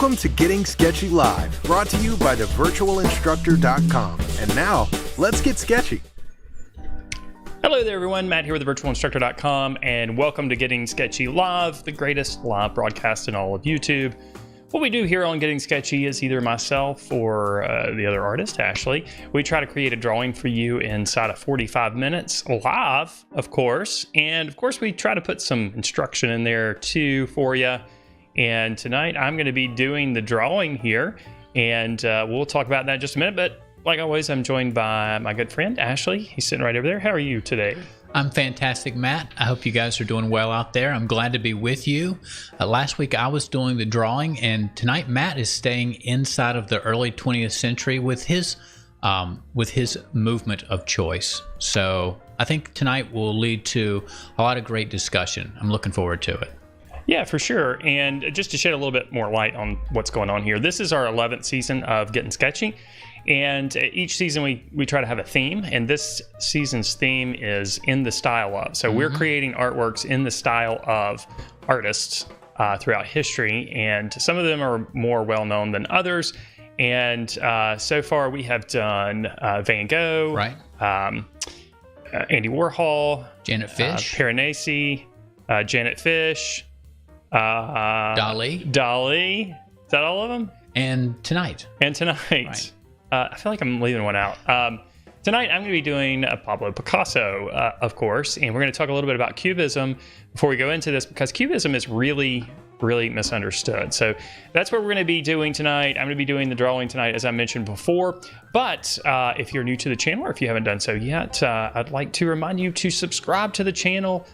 Welcome to Getting Sketchy Live, brought to you by thevirtualinstructor.com. And now, let's get sketchy. Hello there, everyone. Matt here with thevirtualinstructor.com, and welcome to Getting Sketchy Live, the greatest live broadcast in all of YouTube. What we do here on Getting Sketchy is either myself or the other artist, Ashley. We try to create a drawing for you inside of 45 minutes, live, of course. And of course, we try to put some instruction in there too for you. And tonight I'm going to be doing the drawing here, and we'll talk about that in just a minute. But like always, I'm joined by my good friend, Ashley. He's sitting right over there. How are you today? I'm fantastic, Matt. I hope you guys are doing well out there. I'm glad to be with you. Last week I was doing the drawing, and tonight Matt is staying inside of the early 20th century with his movement of choice. So I think tonight will lead to a lot of great discussion. I'm looking forward to it. Yeah, for sure. And just to shed a little bit more light on what's going on here, this is our 11th season of Getting Sketchy. And each season we try to have a theme, and this season's theme is in the style of. So we're creating artworks in the style of artists throughout history, and some of them are more well-known than others. And so far we have done Van Gogh, right? Andy Warhol, Janet Fish, Piranesi, Janet Fish, Dali. Is that all of them? And tonight. Right. I feel like I'm leaving one out. Tonight, I'm going to be doing Pablo Picasso, of course, and we're going to talk a little bit about Cubism before we go into this, because Cubism is really, really misunderstood. So that's what we're going to be doing tonight. I'm going to be doing the drawing tonight, as I mentioned before. But if you're new to the channel, or if you haven't done so yet, I'd like to remind you to subscribe to the channel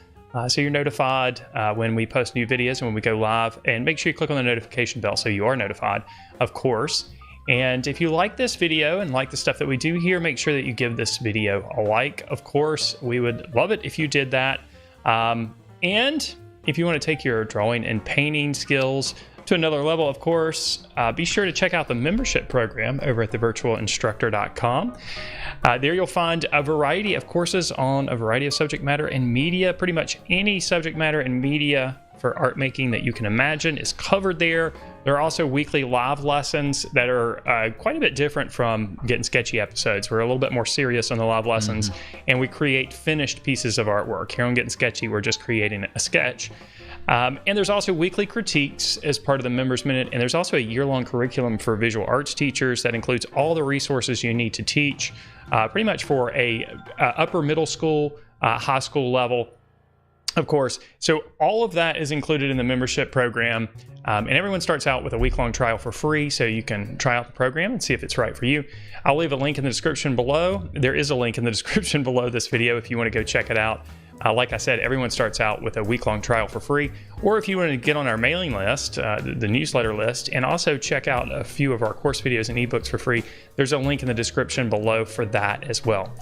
so you're notified when we post new videos and when we go live. And make sure you click on the notification bell so you are notified, of course. And if you like this video and like the stuff that we do here, make sure that you give this video a like. Of course, we would love it if you did that. And if you want to take your drawing and painting skills to another level, of course, be sure to check out the membership program over at thevirtualinstructor.com. There you'll find a variety of courses on a variety of subject matter and media. Pretty much any subject matter and media for art making that you can imagine is covered there. There are also weekly live lessons that are quite a bit different from Getting Sketchy episodes. We're a little bit more serious on the live lessons, and we create finished pieces of artwork. Here on Getting Sketchy, we're just creating a sketch. And there's also weekly critiques as part of the Members Minute, and there's also a year-long curriculum for visual arts teachers that includes all the resources you need to teach, pretty much for a upper middle school, high school level, of course. So all of that is included in the membership program, and everyone starts out with a week-long trial for free, so you can try out the program and see if it's right for you. I'll leave a link in the description below. There is a link in the description below this video if you want to go check it out. Like I said, everyone starts out with a week-long trial for free, or if you want to get on our mailing list, the newsletter list, and also check out a few of our course videos and ebooks for free, there's a link in the description below for that as well.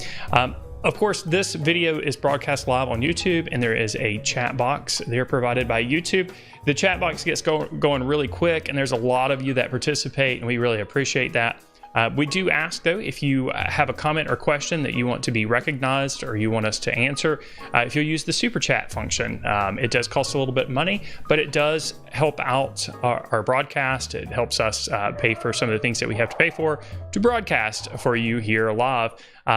Of course, this video is broadcast live on YouTube, and there is a chat box there provided by YouTube. The chat box gets going really quick, and there's a lot of you that participate, and we really appreciate that. We do ask, though, if you have a comment or question that you want to be recognized or you want us to answer, if you'll use the super chat function. It does cost a little bit of money, but it does help out our broadcast. It helps us pay for some of the things that we have to pay for to broadcast for you here live.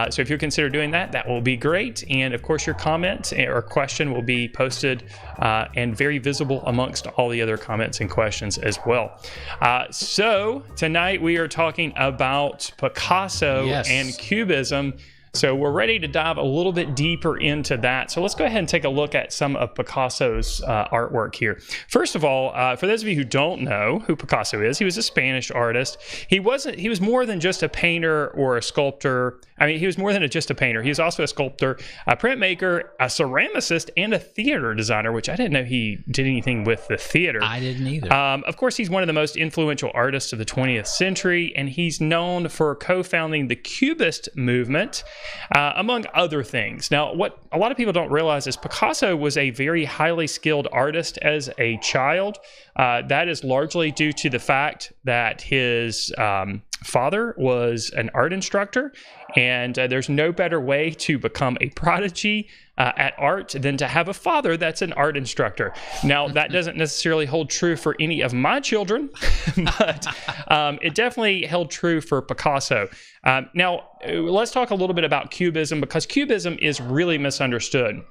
So if you consider doing that, that will be great. And of course, your comment or question will be posted and very visible amongst all the other comments and questions as well. So tonight we are talking about Picasso and Cubism. So we're ready to dive a little bit deeper into that. So let's go ahead and take a look at some of Picasso's artwork here. First of all, for those of you who don't know who Picasso is, he was a Spanish artist. He was more than just a painter or a sculptor. I mean, he was more than just a painter. He was also a sculptor, a printmaker, a ceramicist, and a theater designer, which I didn't know he did anything with the theater. I didn't either. Of course, he's one of the most influential artists of the 20th century, and he's known for co-founding the Cubist movement, among other things. Now, what a lot of people don't realize is Picasso was a very highly skilled artist as a child. That is largely due to the fact that his father was an art instructor, and there's no better way to become a prodigy at art than to have a father that's an art instructor. Now, that doesn't necessarily hold true for any of my children, but it definitely held true for Picasso. Now, let's talk a little bit about Cubism, because Cubism is really misunderstood.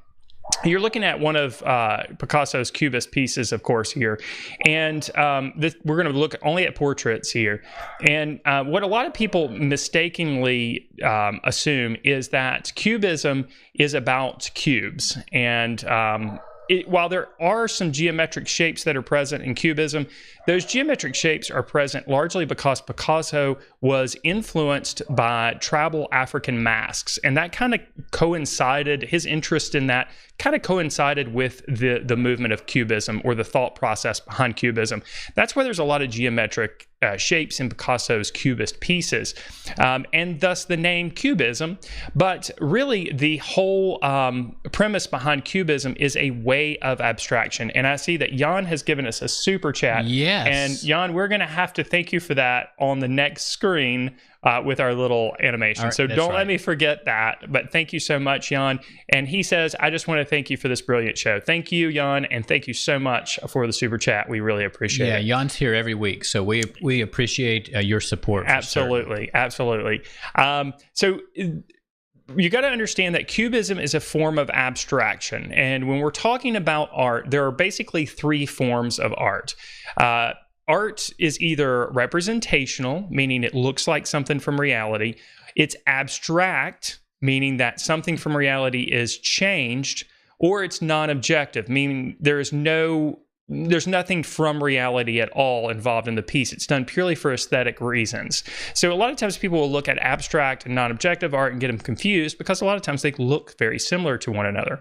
You're looking at one of Picasso's Cubist pieces, of course, here. And we're going to look only at portraits here. And what a lot of people mistakenly assume is that Cubism is about cubes. And while there are some geometric shapes that are present in Cubism, those geometric shapes are present largely because Picasso was influenced by tribal African masks. And that kind of coincided, his interest in that kind of coincided with the movement of Cubism, or the thought process behind Cubism. That's why there's a lot of geometric shapes in Picasso's Cubist pieces, and thus the name Cubism. But really, the whole premise behind Cubism is a way of abstraction. And I see that Jan has given us a super chat. Yes. And Jan, we're going to have to thank you for that on the next screen with our little animation. Right, so don't let me forget that. But thank you so much, Jan. And he says, I just want to thank you for this brilliant show. Thank you, Jan, and thank you so much for the super chat. We really appreciate it. Yeah, Jan's here every week, so we appreciate your support. Absolutely. So you got to understand that Cubism is a form of abstraction. And when we're talking about art, there are basically three forms of art. Art is either representational, meaning it looks like something from reality. It's abstract, meaning that something from reality is changed, or it's non-objective, meaning there's nothing from reality at all involved in the piece. It's done purely for aesthetic reasons. So a lot of times people will look at abstract and non-objective art and get them confused, because a lot of times they look very similar to one another.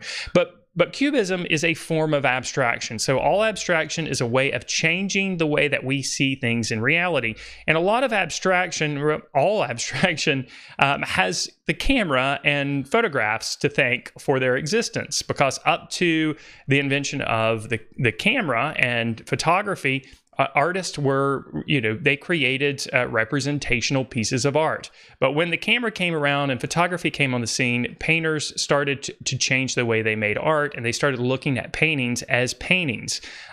But Cubism is a form of abstraction. So all abstraction is a way of changing the way that we see things in reality. And a lot of abstraction, all abstraction, has the camera and photographs to thank for their existence, because up to the invention of the camera and photography, artists were, they created representational pieces of art. But when the camera came around and photography came on the scene, painters started to change the way they made art, and they started looking at paintings,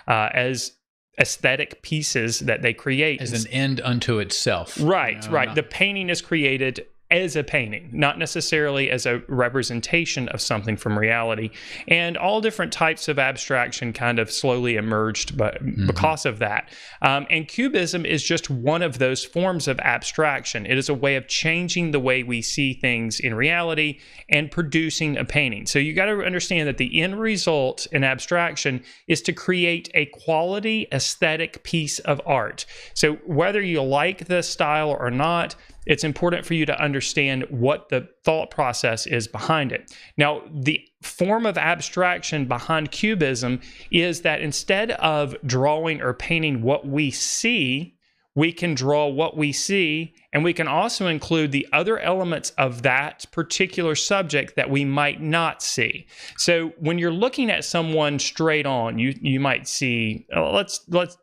as aesthetic pieces that they create. As an end unto itself. Right. The painting is created as a painting, not necessarily as a representation of something from reality. And all different types of abstraction kind of slowly emerged because of that. And Cubism is just one of those forms of abstraction. It is a way of changing the way we see things in reality and producing a painting. So you got to understand that the end result in abstraction is to create a quality aesthetic piece of art. So whether you like the style or not, it's important for you to understand what the thought process is behind it. Now, the form of abstraction behind Cubism is that instead of drawing or painting what we see, we can draw what we see, and we can also include the other elements of that particular subject that we might not see. So when you're looking at someone straight on, you might see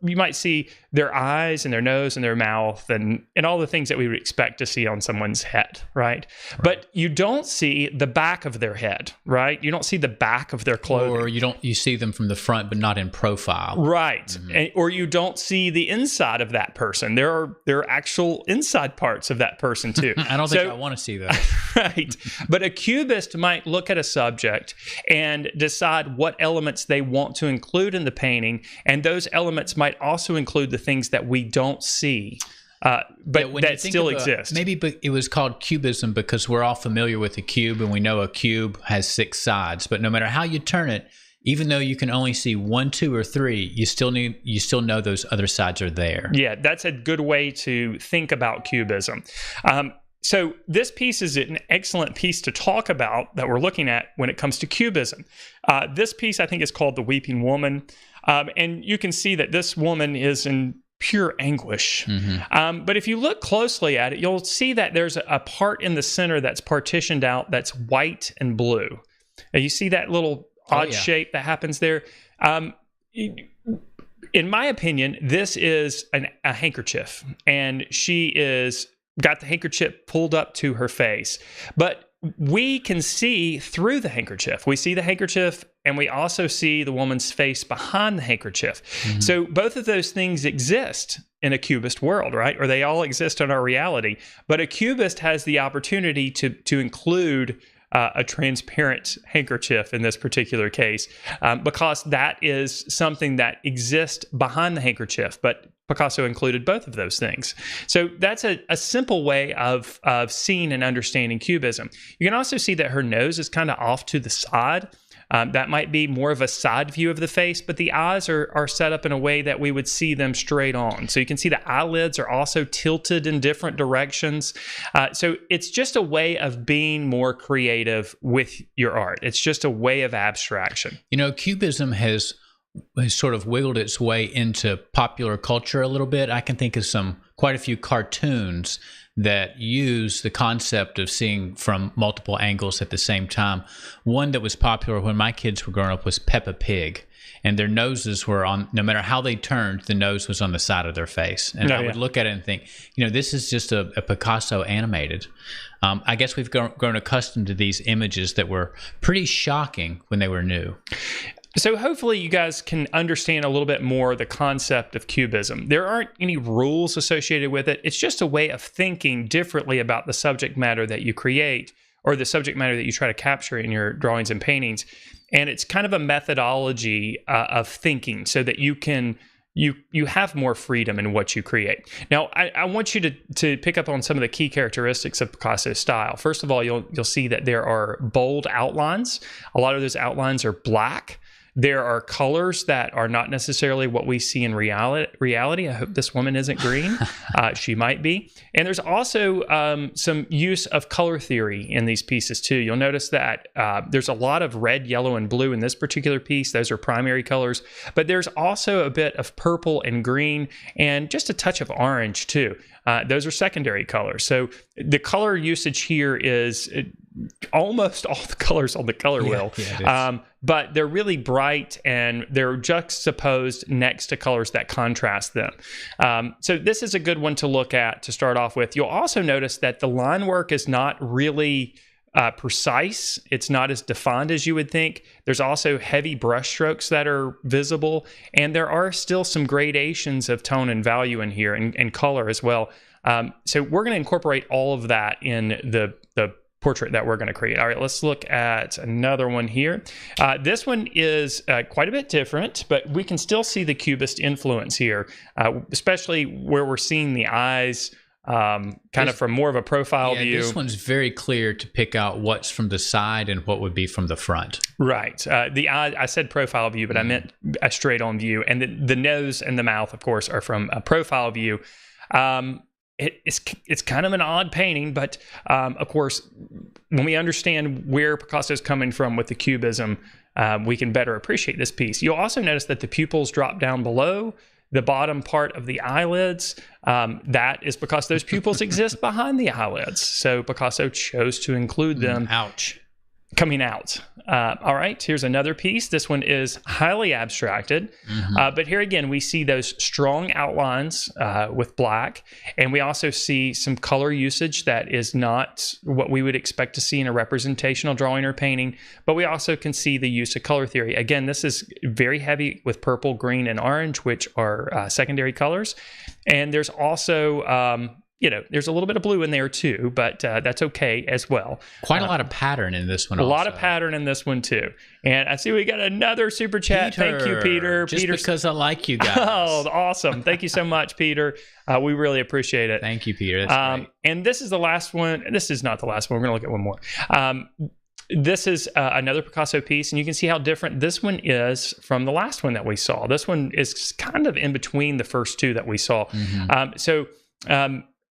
you might see their eyes and their nose and their mouth and all the things that we would expect to see on someone's head, right? But you don't see the back of their head, right? You don't see the back of their clothing. Or you see them from the front but not in profile. Right. Mm-hmm. Or you don't see the inside of that person. There are actual inside parts of that person too. I don't think I want to see that. Right. But a cubist might look at a subject and decide what elements they want to include in the painting, and those elements might also include the things that we don't see. But that still exists. Maybe it was called Cubism because we're all familiar with a cube, and we know a cube has 6 sides. But no matter how you turn it, even though you can only see 1, 2, or 3, you still know those other sides are there. Yeah, that's a good way to think about Cubism. So this piece is an excellent piece to talk about that we're looking at when it comes to Cubism. This piece, I think, is called The Weeping Woman. And you can see that this woman is in pure anguish. Mm-hmm. But if you look closely at it, you'll see that there's a part in the center that's partitioned out that's white and blue. And you see that little odd shape that happens there. In my opinion, this is a handkerchief, and she is got the handkerchief pulled up to her face. But we can see through the handkerchief. We see the handkerchief, and we also see the woman's face behind the handkerchief. Mm-hmm. So both of those things exist in a Cubist world, right? Or they all exist in our reality. But a Cubist has the opportunity to include a transparent handkerchief in this particular case, because that is something that exists behind the handkerchief. But Picasso included both of those things. So that's a simple way of seeing and understanding Cubism. You can also see that her nose is kind of off to the side. That might be more of a side view of the face, but the eyes are set up in a way that we would see them straight on. So you can see the eyelids are also tilted in different directions. So it's just a way of being more creative with your art. It's just a way of abstraction. You know, Cubism has sort of wiggled its way into popular culture a little bit. I can think of quite a few cartoons that use the concept of seeing from multiple angles at the same time. One that was popular when my kids were growing up was Peppa Pig. And their noses were on, no matter how they turned, the nose was on the side of their face. And I would look at it and think, this is just a Picasso animated. I guess we've grown accustomed to these images that were pretty shocking when they were new. So hopefully you guys can understand a little bit more the concept of Cubism. There aren't any rules associated with it. It's just a way of thinking differently about the subject matter that you create, or the subject matter that you try to capture in your drawings and paintings. And it's kind of a methodology of thinking so that you have more freedom in what you create. Now, I want you to pick up on some of the key characteristics of Picasso's style. First of all, you'll see that there are bold outlines. A lot of those outlines are black. There are colors that are not necessarily what we see in reality. I hope this woman isn't green. She might be. And there's also some use of color theory in these pieces too. You'll notice that there's a lot of red, yellow, and blue in this particular piece. Those are primary colors. But there's also a bit of purple and green and just a touch of orange too. Those are secondary colors. So the color usage here is almost all the colors on the color wheel. But they're really bright and they're juxtaposed next to colors that contrast them. So this is a good one to look at to start off with. You'll also notice that the line work is not really precise. It's not as defined as you would think. There's also heavy brush strokes that are visible, and there are still some gradations of tone and value in here, and color as well. So we're going to incorporate all of that in the portrait that we're going to create. All right, let's look at another one here. This one is quite a bit different, but we can still see the Cubist influence here, especially where we're seeing the eyes kind of from more of a profile view. This one's very clear to pick out what's from the side and what would be from the front. Right. The eye, I said profile view, but I meant a straight on view. And the nose and the mouth, of course, are from a profile view. It's kind of an odd painting, but of course, when we understand where Picasso's coming from with the Cubism, we can better appreciate this piece. You'll also notice that the pupils drop down below the bottom part of the eyelids. That is because those pupils exist behind the eyelids. So Picasso chose to include them. Coming out. All right, here's another piece. This one is highly abstracted, but here again, we see those strong outlines with black, and we also see some color usage that is not what we would expect to see in a representational drawing or painting, but we also can see the use of color theory. Again, this is very heavy with purple, green, and orange, which are secondary colors, and there's also there's a little bit of blue in there too, but that's okay as well. Quite a lot of pattern in this one. A lot of pattern in this one too. And I see we got another super chat. Peter, thank you, Peter. Just because I like you guys. Oh, awesome. Thank you so much, Peter. We really appreciate it. Thank you, Peter. That's great. And this is the last one. This is not the last one. We're going to look at one more. This is another Picasso piece, and you can see how different this one is from the last one that we saw. This one is kind of in between the first two that we saw.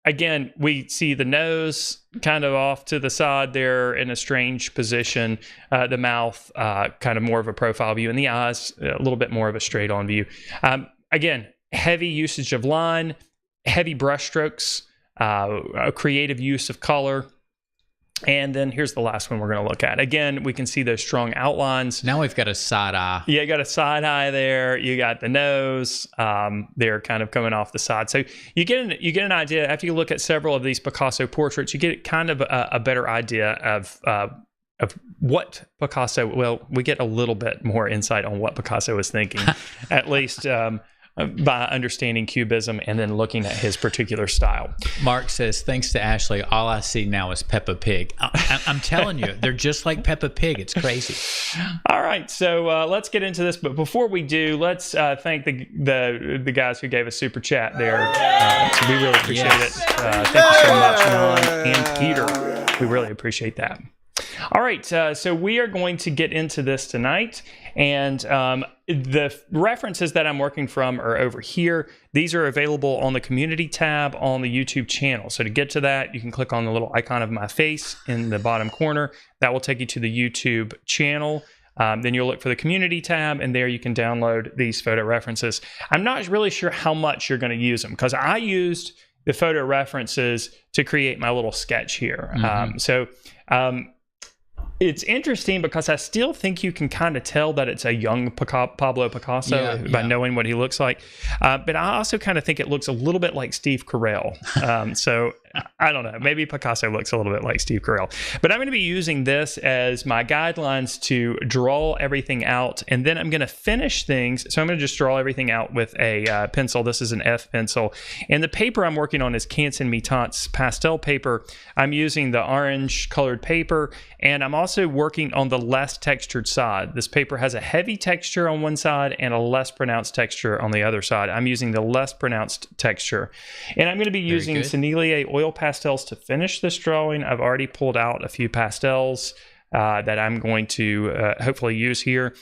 Again, we see the nose kind of off to the side there in a strange position, the mouth kind of more of a profile view, and the eyes a little bit more of a straight-on view. Again, heavy usage of line, heavy brush strokes, a creative use of color. And then here's the last one we're going to look at. Again, we can see those strong outlines. Now we've got a side eye. Yeah, you got a side eye there. You got the nose. They're kind of coming off the side. So you get an idea after you look at several of these Picasso portraits. You get kind of a better idea of what Picasso. Well, we get a little bit more insight on what Picasso was thinking, at least. By understanding Cubism and then looking at his particular style. Mark says, thanks to Ashley, all I see now is Peppa Pig. I'm telling you, they're just like Peppa Pig. It's crazy. All right, so let's get into this. But before we do, let's thank the guys who gave us super chat there. So we really appreciate it. Thank you so much, Ron and Peter. We really appreciate that. All right, so we are going to get into this tonight, and the references that I'm working from are over here. These are available on the community tab on the YouTube channel. So to get to that, you can click on the little icon of my face in the bottom corner. That will take you to the YouTube channel. Then you'll look for the community tab, and there you can download these photo references. I'm not really sure how much you're going to use them, because I used the photo references to create my little sketch here. It's interesting because I still think you can kind of tell that it's a young Pablo Picasso by knowing what he looks like. But I also kind of think it looks a little bit like Steve Carell. So I don't know. Maybe Picasso looks a little bit like Steve Carell. But I'm going to be using this as my guidelines to draw everything out. And then I'm going to finish things. So I'm going to just draw everything out with a pencil. This is an F pencil. And the paper I'm working on is Canson mi-teintes pastel paper. I'm using the orange colored paper. And I'm also working on the less textured side. This paper has a heavy texture on one side and a less pronounced texture on the other side. I'm using the less pronounced texture. And I'm going to be using Sennelier oil pastels to finish this drawing. I've already pulled out a few pastels that I'm going to hopefully use here.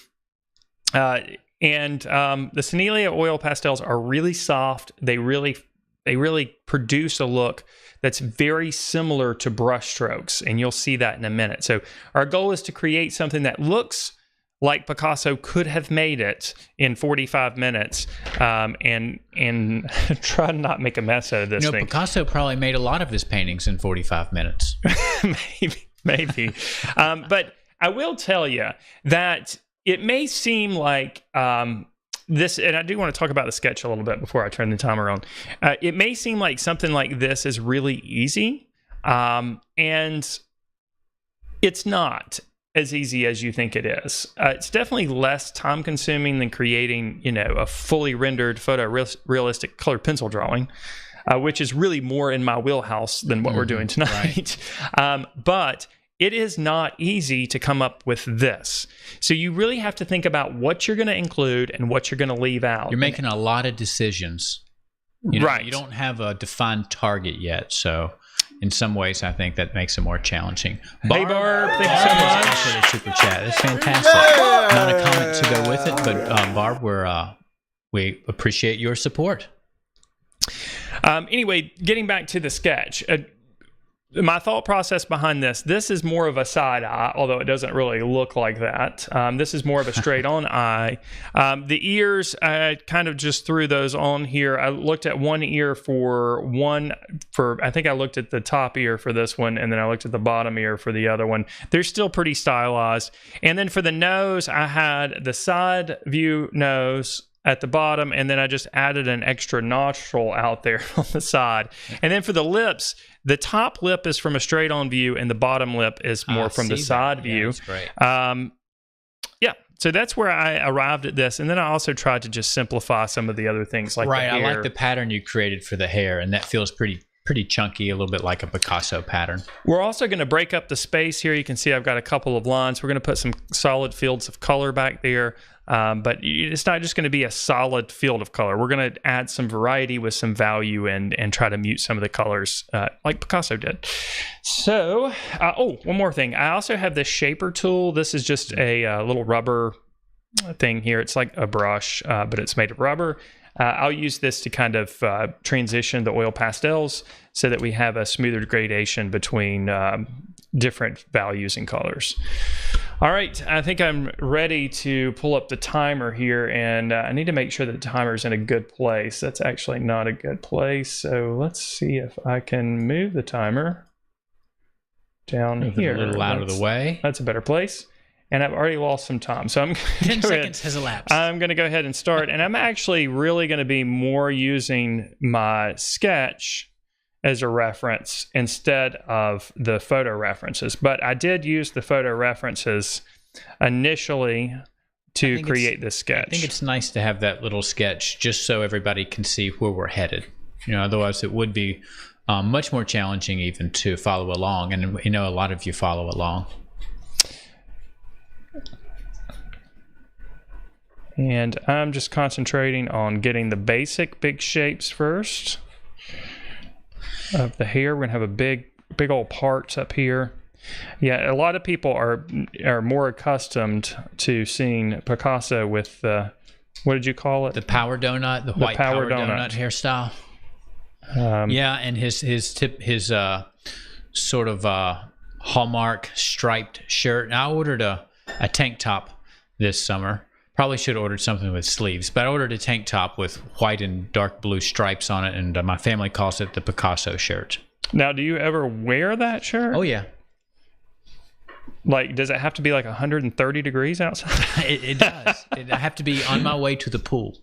The Sennelier oil pastels are really soft. They really produce a look that's very similar to brush strokes, and you'll see that in a minute. So our goal is to create something that looks like Picasso could have made it in 45 minutes, and try to not make a mess out of this thing. Picasso probably made a lot of his paintings in 45 minutes. maybe. But I will tell you that it may seem like this, and I do want to talk about the sketch a little bit before I turn the timer on. It may seem like something like this is really easy, and it's not as easy as you think it is. It's definitely less time consuming than creating, a fully rendered photorealistic colored pencil drawing, which is really more in my wheelhouse than what we're doing tonight. Right. But it is not easy to come up with this. So you really have to think about what you're going to include and what you're going to leave out. You're making a lot of decisions. Right. You don't have a defined target yet, so in some ways, I think that makes it more challenging. Hey, Barb, thank you so much. For the super chat. That's fantastic. Not a comment to go with it, but Barb, we appreciate your support. Anyway, getting back to the sketch. My thought process behind this is more of a side eye, although it doesn't really look like that. This is more of a straight on eye. The ears, I kind of just threw those on here. I looked at one ear I think I looked at the top ear for this one, and then I looked at the bottom ear for the other one. They're still pretty stylized. And then for the nose, I had the side view nose at the bottom, and then I just added an extra nostril out there on the side. And then for the lips, the top lip is from a straight on view, and the bottom lip is more from the side view. That's great. So that's where I arrived at this. And then I also tried to just simplify some of the other things like the hair. I like the pattern you created for the hair, and that feels pretty chunky, a little bit like a Picasso pattern. We're also going to break up the space here. You can see I've got a couple of lines. We're going to put some solid fields of color back there. But it's not just going to be a solid field of color. We're going to add some variety with some value and try to mute some of the colors like Picasso did. So, one more thing. I also have this shaper tool. This is just a little rubber thing here. It's like a brush, but it's made of rubber. I'll use this to kind of transition the oil pastels so that we have a smoother gradation between different values and colors. All right, I think I'm ready to pull up the timer here, and I need to make sure that the timer's in a good place. That's actually not a good place, so let's see if I can move the timer. down Move it here. a little out of the way. That's a better place. And I've already lost some time. So I'm 10 seconds has elapsed. I'm going to go ahead and start. And I'm actually really going to be more using my sketch as a reference instead of the photo references. But I did use the photo references initially to create this sketch. I think it's nice to have that little sketch just so everybody can see where we're headed. Otherwise it would be much more challenging even to follow along. And a lot of you follow along. And I'm just concentrating on getting the basic big shapes first of the hair. We're gonna have a big old parts up here. Yeah, a lot of people are more accustomed to seeing Picasso with what did you call it? The power donut, the white power donut hairstyle. And his sort of hallmark striped shirt. And I ordered a tank top this summer. Probably should have ordered something with sleeves, but I ordered a tank top with white and dark blue stripes on it, and my family calls it the Picasso shirt. Now, do you ever wear that shirt? Oh, yeah. Like, does it have to be like 130 degrees outside? It does. I have to be on my way to the pool.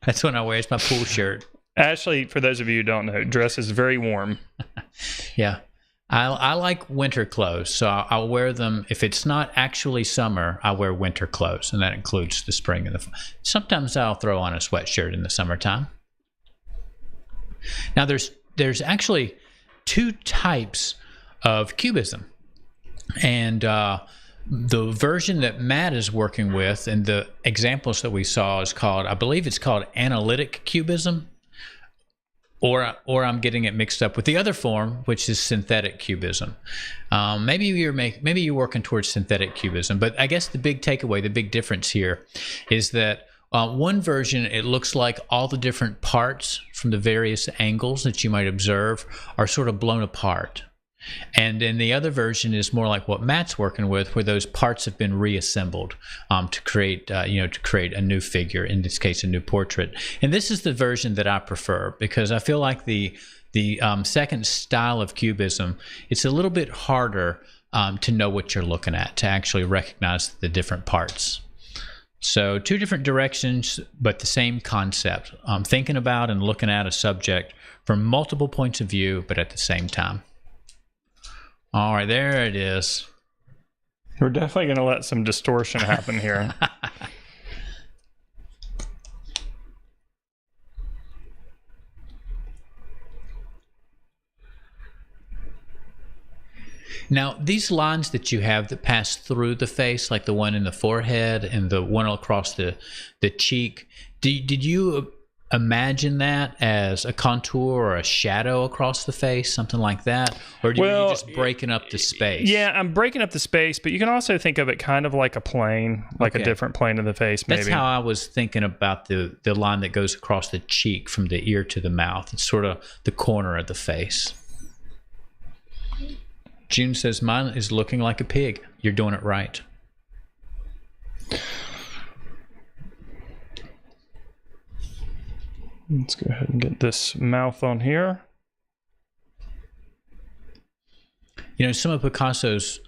That's when I wear it. It's my pool shirt. Ashley, for those of you who don't know, dresses very warm. Yeah. I like winter clothes, so I'll wear them. If it's not actually summer, I wear winter clothes, and that includes the spring and the fall. Sometimes I'll throw on a sweatshirt in the summertime. Now, there's actually two types of Cubism, and the version that Matt is working with and the examples that we saw is called, I believe it's called analytic Cubism. Or I'm getting it mixed up with the other form, which is synthetic Cubism. Maybe you're working towards synthetic Cubism, but I guess the big takeaway, the big difference here, is that one version, it looks like all the different parts from the various angles that you might observe are sort of blown apart. And then the other version is more like what Matt's working with, where those parts have been reassembled to create a new figure, in this case, a new portrait. And this is the version that I prefer because I feel like the second style of Cubism, it's a little bit harder to know what you're looking at, to actually recognize the different parts. So two different directions, but the same concept. Thinking about and looking at a subject from multiple points of view, but at the same time. All right, there it is. We're definitely going to let some distortion happen here. Now, these lines that you have that pass through the face, like the one in the forehead and the one across the cheek, did you imagine that as a contour or a shadow across the face, something like that? Or are you just breaking up the space? Yeah, I'm breaking up the space, but you can also think of it kind of like a plane, like a different plane of the face, maybe. That's how I was thinking about the line that goes across the cheek from the ear to the mouth. It's sort of the corner of the face. June says, mine is looking like a pig. You're doing it right. Let's go ahead and get this mouth on here. Some of Picasso's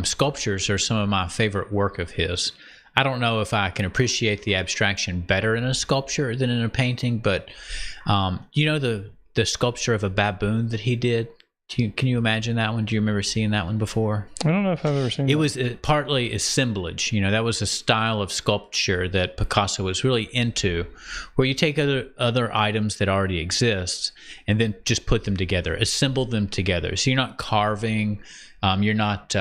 sculptures are some of my favorite work of his. I don't know if I can appreciate the abstraction better in a sculpture than in a painting, but the sculpture of a baboon that he did? Can you imagine that one? Do you remember seeing that one before? I don't know if I've ever seen it. It was partly assemblage. That was a style of sculpture that Picasso was really into, where you take other items that already exist and then just put them together, assemble them together. So you're not carving, you're not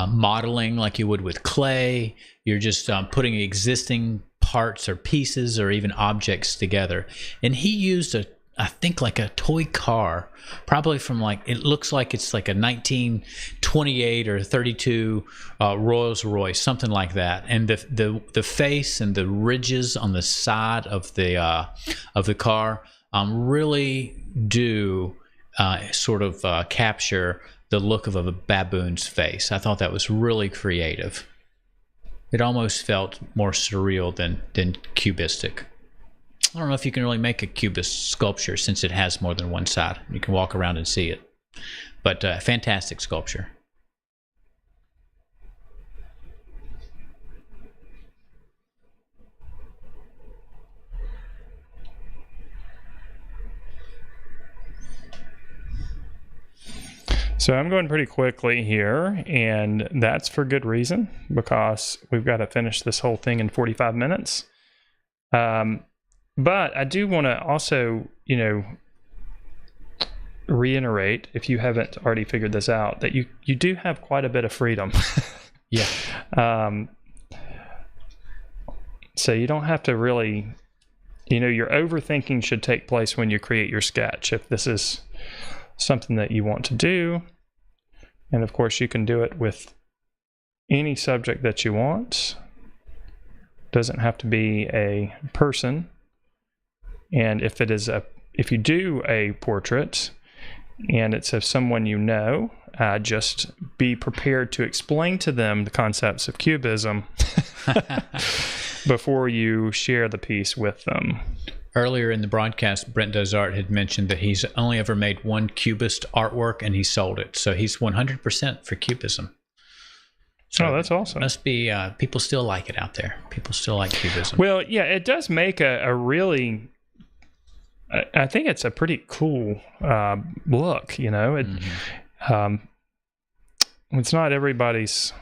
modeling like you would with clay. You're just putting existing parts or pieces or even objects together. And he used I think like a toy car, probably from it looks like it's like a 1928 or 32 Rolls Royce, something like that. And the face and the ridges on the side of the car really do sort of capture the look of a baboon's face. I thought that was really creative. It almost felt more surreal than cubistic. I don't know if you can really make a cubist sculpture since it has more than one side. You can walk around and see it. But fantastic sculpture. So I'm going pretty quickly here, and that's for good reason, because we've got to finish this whole thing in 45 minutes. But I do want to also, reiterate, if you haven't already figured this out, that you do have quite a bit of freedom. Yeah. So you don't have to really, your overthinking should take place when you create your sketch. If this is something that you want to do, and of course you can do it with any subject that you want. Doesn't have to be a person. And if you do a portrait and it's of someone just be prepared to explain to them the concepts of Cubism before you share the piece with them. Earlier in the broadcast, Brent Does Art had mentioned that he's only ever made one Cubist artwork and he sold it. So he's 100% for Cubism. So that's awesome. Must be, people still like it out there. People still like Cubism. Well, yeah, it does make a really, I think it's a pretty cool look, It's not everybody's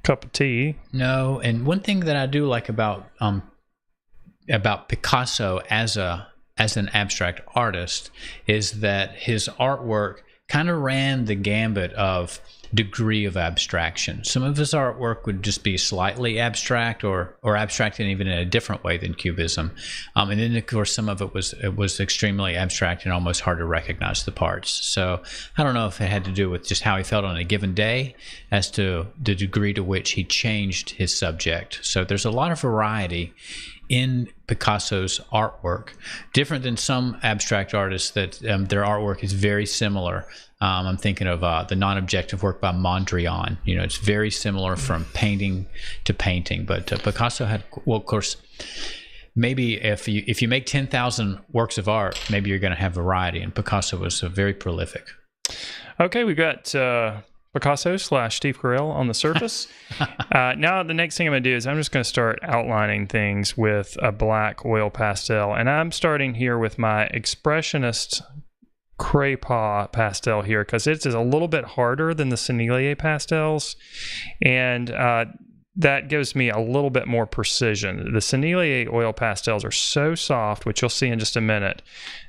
cup of tea. No, and one thing that I do like about Picasso as an abstract artist is that his artwork kind of ran the gambit of degree of abstraction. Some of his artwork would just be slightly abstract or abstract and even in a different way than Cubism. And then, of course, some of it was extremely abstract and almost hard to recognize the parts. So I don't know if it had to do with just how he felt on a given day as to the degree to which he changed his subject. So there's a lot of variety in Picasso's artwork, different than some abstract artists that their artwork is very similar. I'm thinking of the non-objective work by Mondrian. It's very similar from painting to painting. But Picasso had, well, of course, maybe if you make 10,000 works of art, maybe you're going to have variety. And Picasso was very prolific. Okay, we've got Picasso / Steve Carell on the surface. Now the next thing I'm going to do is I'm just going to start outlining things with a black oil pastel. And I'm starting here with my Expressionist Craypaw pastel here because it is a little bit harder than the Sennelier pastels. And that gives me a little bit more precision. The Sennelier oil pastels are so soft, which you'll see in just a minute,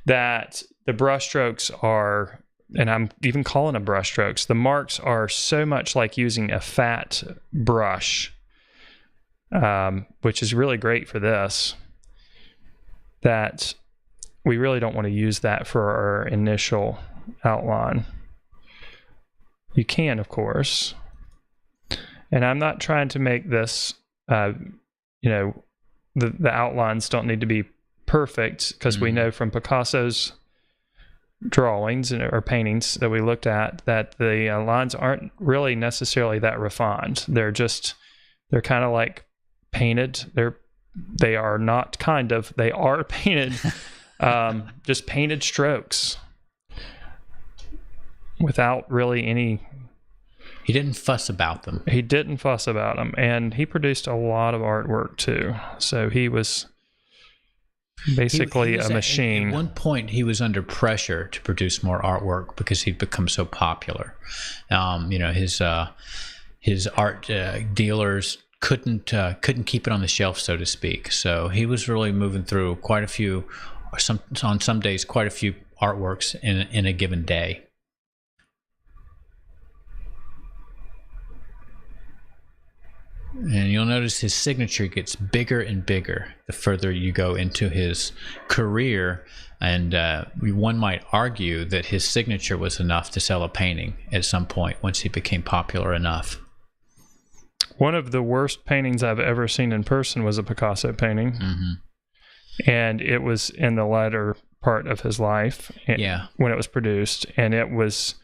that the brushstrokes are... and I'm even calling them brush strokes. The marks are so much like using a fat brush, which is really great for this, that we really don't want to use that for our initial outline. You can, of course. And I'm not trying to make this, the outlines don't need to be perfect because we know from Picasso's drawings or paintings that we looked at that the lines aren't really necessarily that refined. They're kind of like painted. They are painted, just painted strokes without really any. He didn't fuss about them. He didn't fuss about them, and he produced a lot of artwork too. So he was basically a machine. At one point, he was under pressure to produce more artwork because he'd become so popular. His art dealers couldn't keep it on the shelf, so to speak. So he was really moving through quite a few, on some days, quite a few artworks in a given day. And you'll notice his signature gets bigger and bigger the further you go into his career. And one might argue that his signature was enough to sell a painting at some point once he became popular enough. One of the worst paintings I've ever seen in person was a Picasso painting. Mm-hmm. And it was in the latter part of his life when it was produced. And it was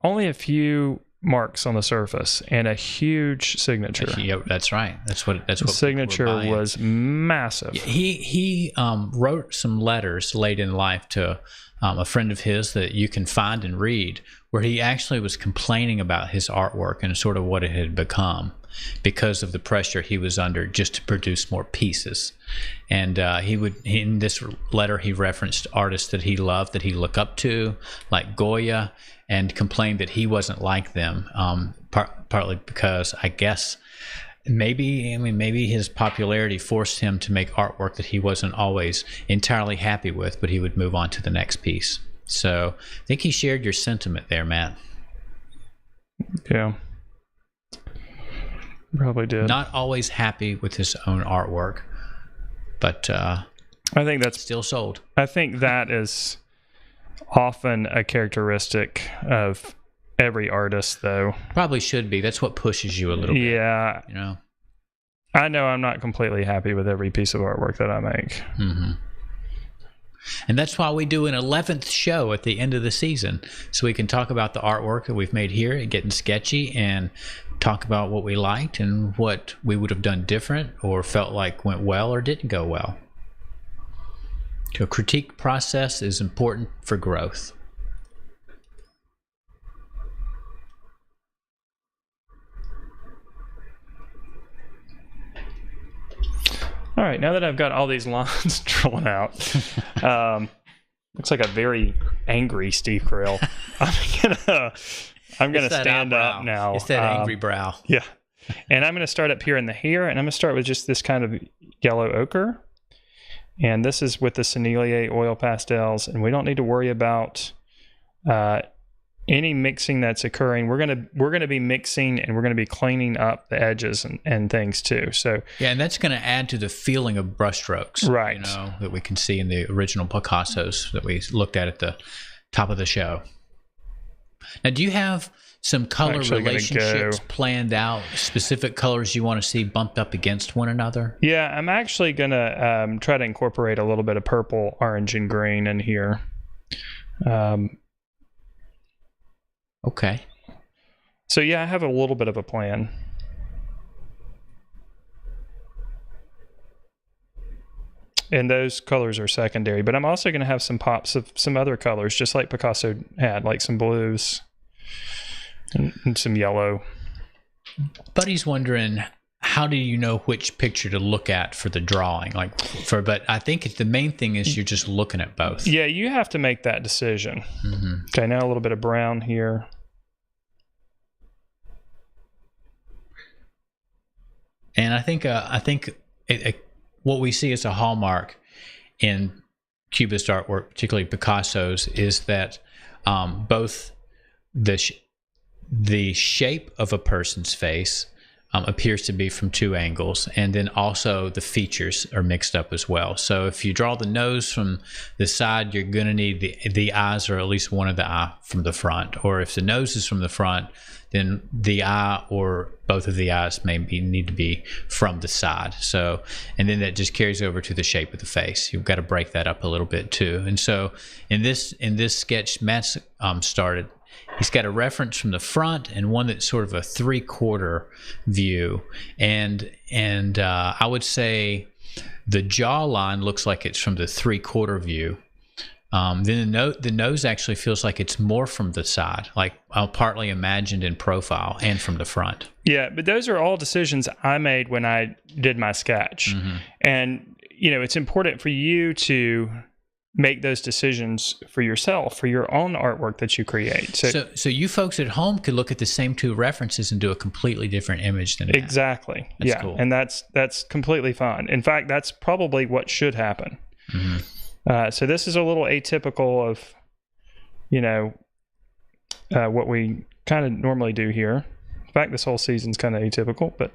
only a few marks on the surface and a huge signature. Yeah, that's right. That's what The signature was massive. He wrote some letters late in life to a friend of his that you can find and read, where he actually was complaining about his artwork and sort of what it had become because of the pressure he was under just to produce more pieces. And in this letter, he referenced artists that he loved, that he looked up to, like Goya, and complained that he wasn't like them, partly because I guess maybe his popularity forced him to make artwork that he wasn't always entirely happy with, but he would move on to the next piece. So I think he shared your sentiment there, Matt. Yeah. Probably did. Not always happy with his own artwork, but I think that's still sold. I think that is often a characteristic of every artist, though. Probably should be. That's what pushes you a little bit. Yeah. You know? I know I'm not completely happy with every piece of artwork that I make. Mm-hmm. And that's why we do an 11th show at the end of the season, so we can talk about the artwork that we've made here and getting sketchy and talk about what we liked and what we would have done different or felt like went well or didn't go well. So a critique process is important for growth. All right, now that I've got all these lines drawn out, looks like a very angry Steve Carell. I'm gonna stand up now. It's that angry brow. Yeah, and I'm gonna start up here in the hair, and I'm gonna start with just this kind of yellow ochre, and this is with the Sennelier oil pastels, and we don't need to worry about any mixing that's occurring. We're gonna be mixing, and we're gonna be cleaning up the edges and things too. So yeah, and that's going to add to the feeling of brushstrokes, right? You know, that we can see in the original Picassos that we looked at the top of the show. Now, do you have some color relationships planned out? Specific colors you want to see bumped up against one another? Yeah, I'm actually gonna try to incorporate a little bit of purple, orange, and green in here. Okay. So yeah, I have a little bit of a plan. And those colors are secondary, but I'm also going to have some pops of some other colors, just like Picasso had, like some blues and some yellow. Buddy's wondering, how do you know which picture to look at for the drawing? But I think the main thing is you're just looking at both. Yeah, you have to make that decision. Mm-hmm. Okay, now a little bit of brown here. And I think what we see as a hallmark in Cubist artwork, particularly Picasso's, is that both the shape of a person's face appears to be from two angles, and then also the features are mixed up as well. So if you draw the nose from the side, you're going to need the eyes, or at least one of the eye from the front. Or if the nose is from the front, then the eye or both of the eyes need to be from the side. So, and then that just carries over to the shape of the face. You've got to break that up a little bit too. And so in this sketch Matt's started, he's got a reference from the front and one that's sort of a 3/4 view. And I would say the jawline looks like it's from the 3/4 view. Then the nose actually feels like it's more from the side, like partly imagined in profile and from the front. Yeah, but those are all decisions I made when I did my sketch. Mm-hmm. And, you know, it's important for you to make those decisions for yourself, for your own artwork that you create. So you folks at home could look at the same two references and do a completely different image than that. Exactly. That's yeah, cool. And that's completely fine. In fact, that's probably what should happen. Mm-hmm. So this is a little atypical of, you know, what we kind of normally do here. In fact, this whole season's kind of atypical, but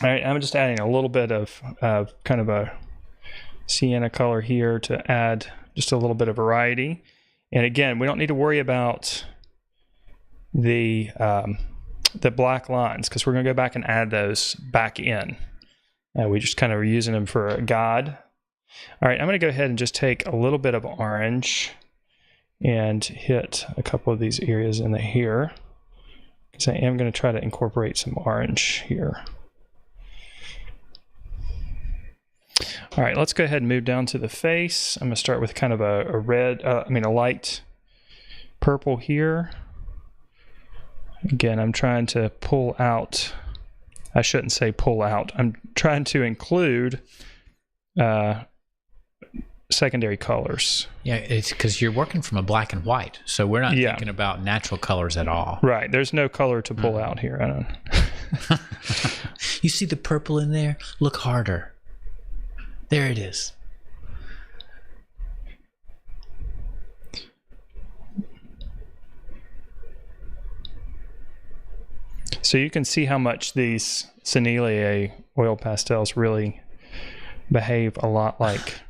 all right, I'm just adding a little bit of kind of a sienna color here to add just a little bit of variety. And again, we don't need to worry about the black lines, because we're going to go back and add those back in. We just kind of are using them for a guide. All right, I'm going to go ahead and just take a little bit of orange and hit a couple of these areas in the hair. because I am going to try to incorporate some orange here. All right, let's go ahead and move down to the face. I'm going to start with kind of a light purple here. Again, I'm trying to pull out, I shouldn't say pull out, I'm trying to include secondary colors. Yeah, it's because you're working from a black and white, so we're not thinking about natural colors at all. Right, there's no color to pull out here. I don't. You see the purple in there? Look harder. There it is. So you can see how much these Sennelier oil pastels really behave a lot like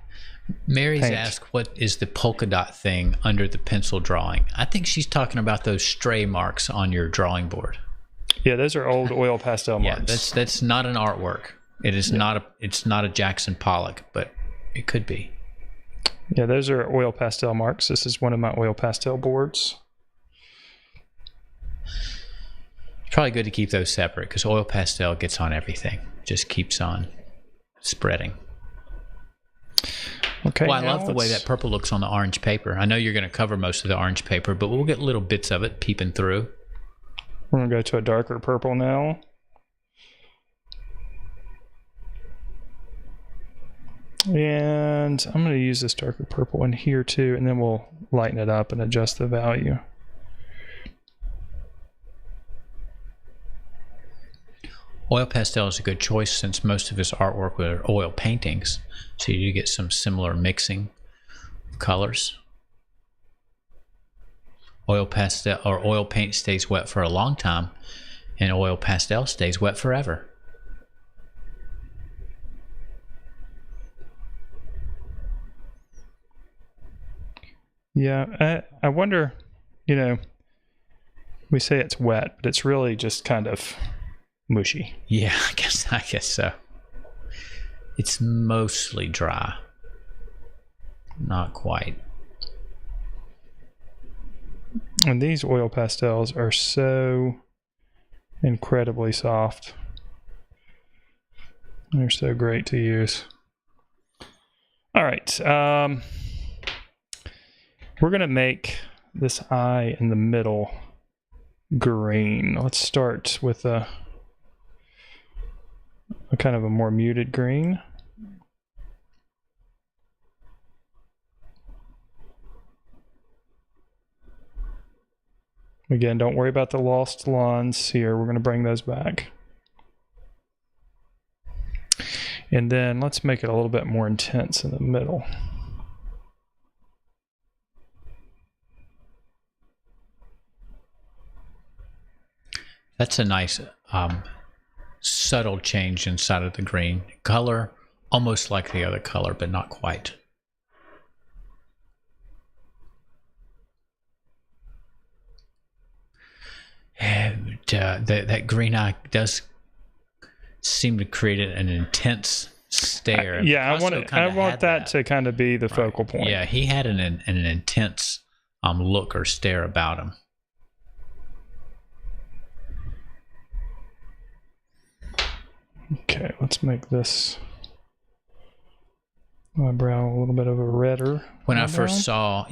Mary's paint. asked, what is the polka dot thing under the pencil drawing? I think she's talking about those stray marks on your drawing board. Yeah, those are old oil pastel marks. Yeah, that's not an artwork. It is it's not a Jackson Pollock, but it could be. Yeah, those are oil pastel marks. This is one of my oil pastel boards. It's probably good to keep those separate because oil pastel gets on everything. Just keeps on spreading. Okay. Well, I love the way that purple looks on the orange paper. I know you're going to cover most of the orange paper, but we'll get little bits of it peeping through. We're going to go to a darker purple now. And I'm going to use this darker purple in here too, and then we'll lighten it up and adjust the value. Oil pastel is a good choice since most of his artwork were oil paintings, so you get some similar mixing of colors. Oil pastel or oil paint stays wet for a long time, and oil pastel stays wet forever. Yeah, I wonder, we say it's wet, but it's really just kind of mushy. Yeah, I guess so. It's mostly dry. Not quite. And these oil pastels are so incredibly soft. They're so great to use. All right. We're going to make this eye in the middle green. Let's start with a kind of a more muted green. Again, don't worry about the lost lawns here. We're going to bring those back. And then let's make it a little bit more intense in the middle. That's a nice subtle change inside of the green. Color, almost like the other color, but not quite. And that green eye does seem to create an intense stare. Yeah, I want that to kind of be the focal point. Yeah, he had an intense look or stare about him. Okay, let's make this eyebrow a little bit of a redder. When I first saw,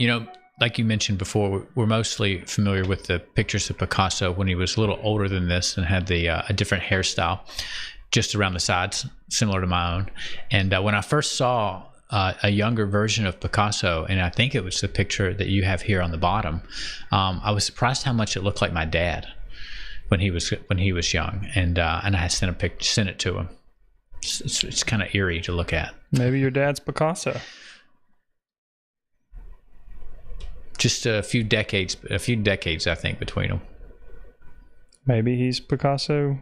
like you mentioned before, we're mostly familiar with the pictures of Picasso when he was a little older than this and had a different hairstyle just around the sides, similar to my own. And when I first saw a younger version of Picasso, and I think it was the picture that you have here on the bottom, I was surprised how much it looked like my dad when he was young, and I sent it to him. It's kind of eerie to look at. Maybe your dad's Picasso. Just a few decades, I think, between them. Maybe he's Picasso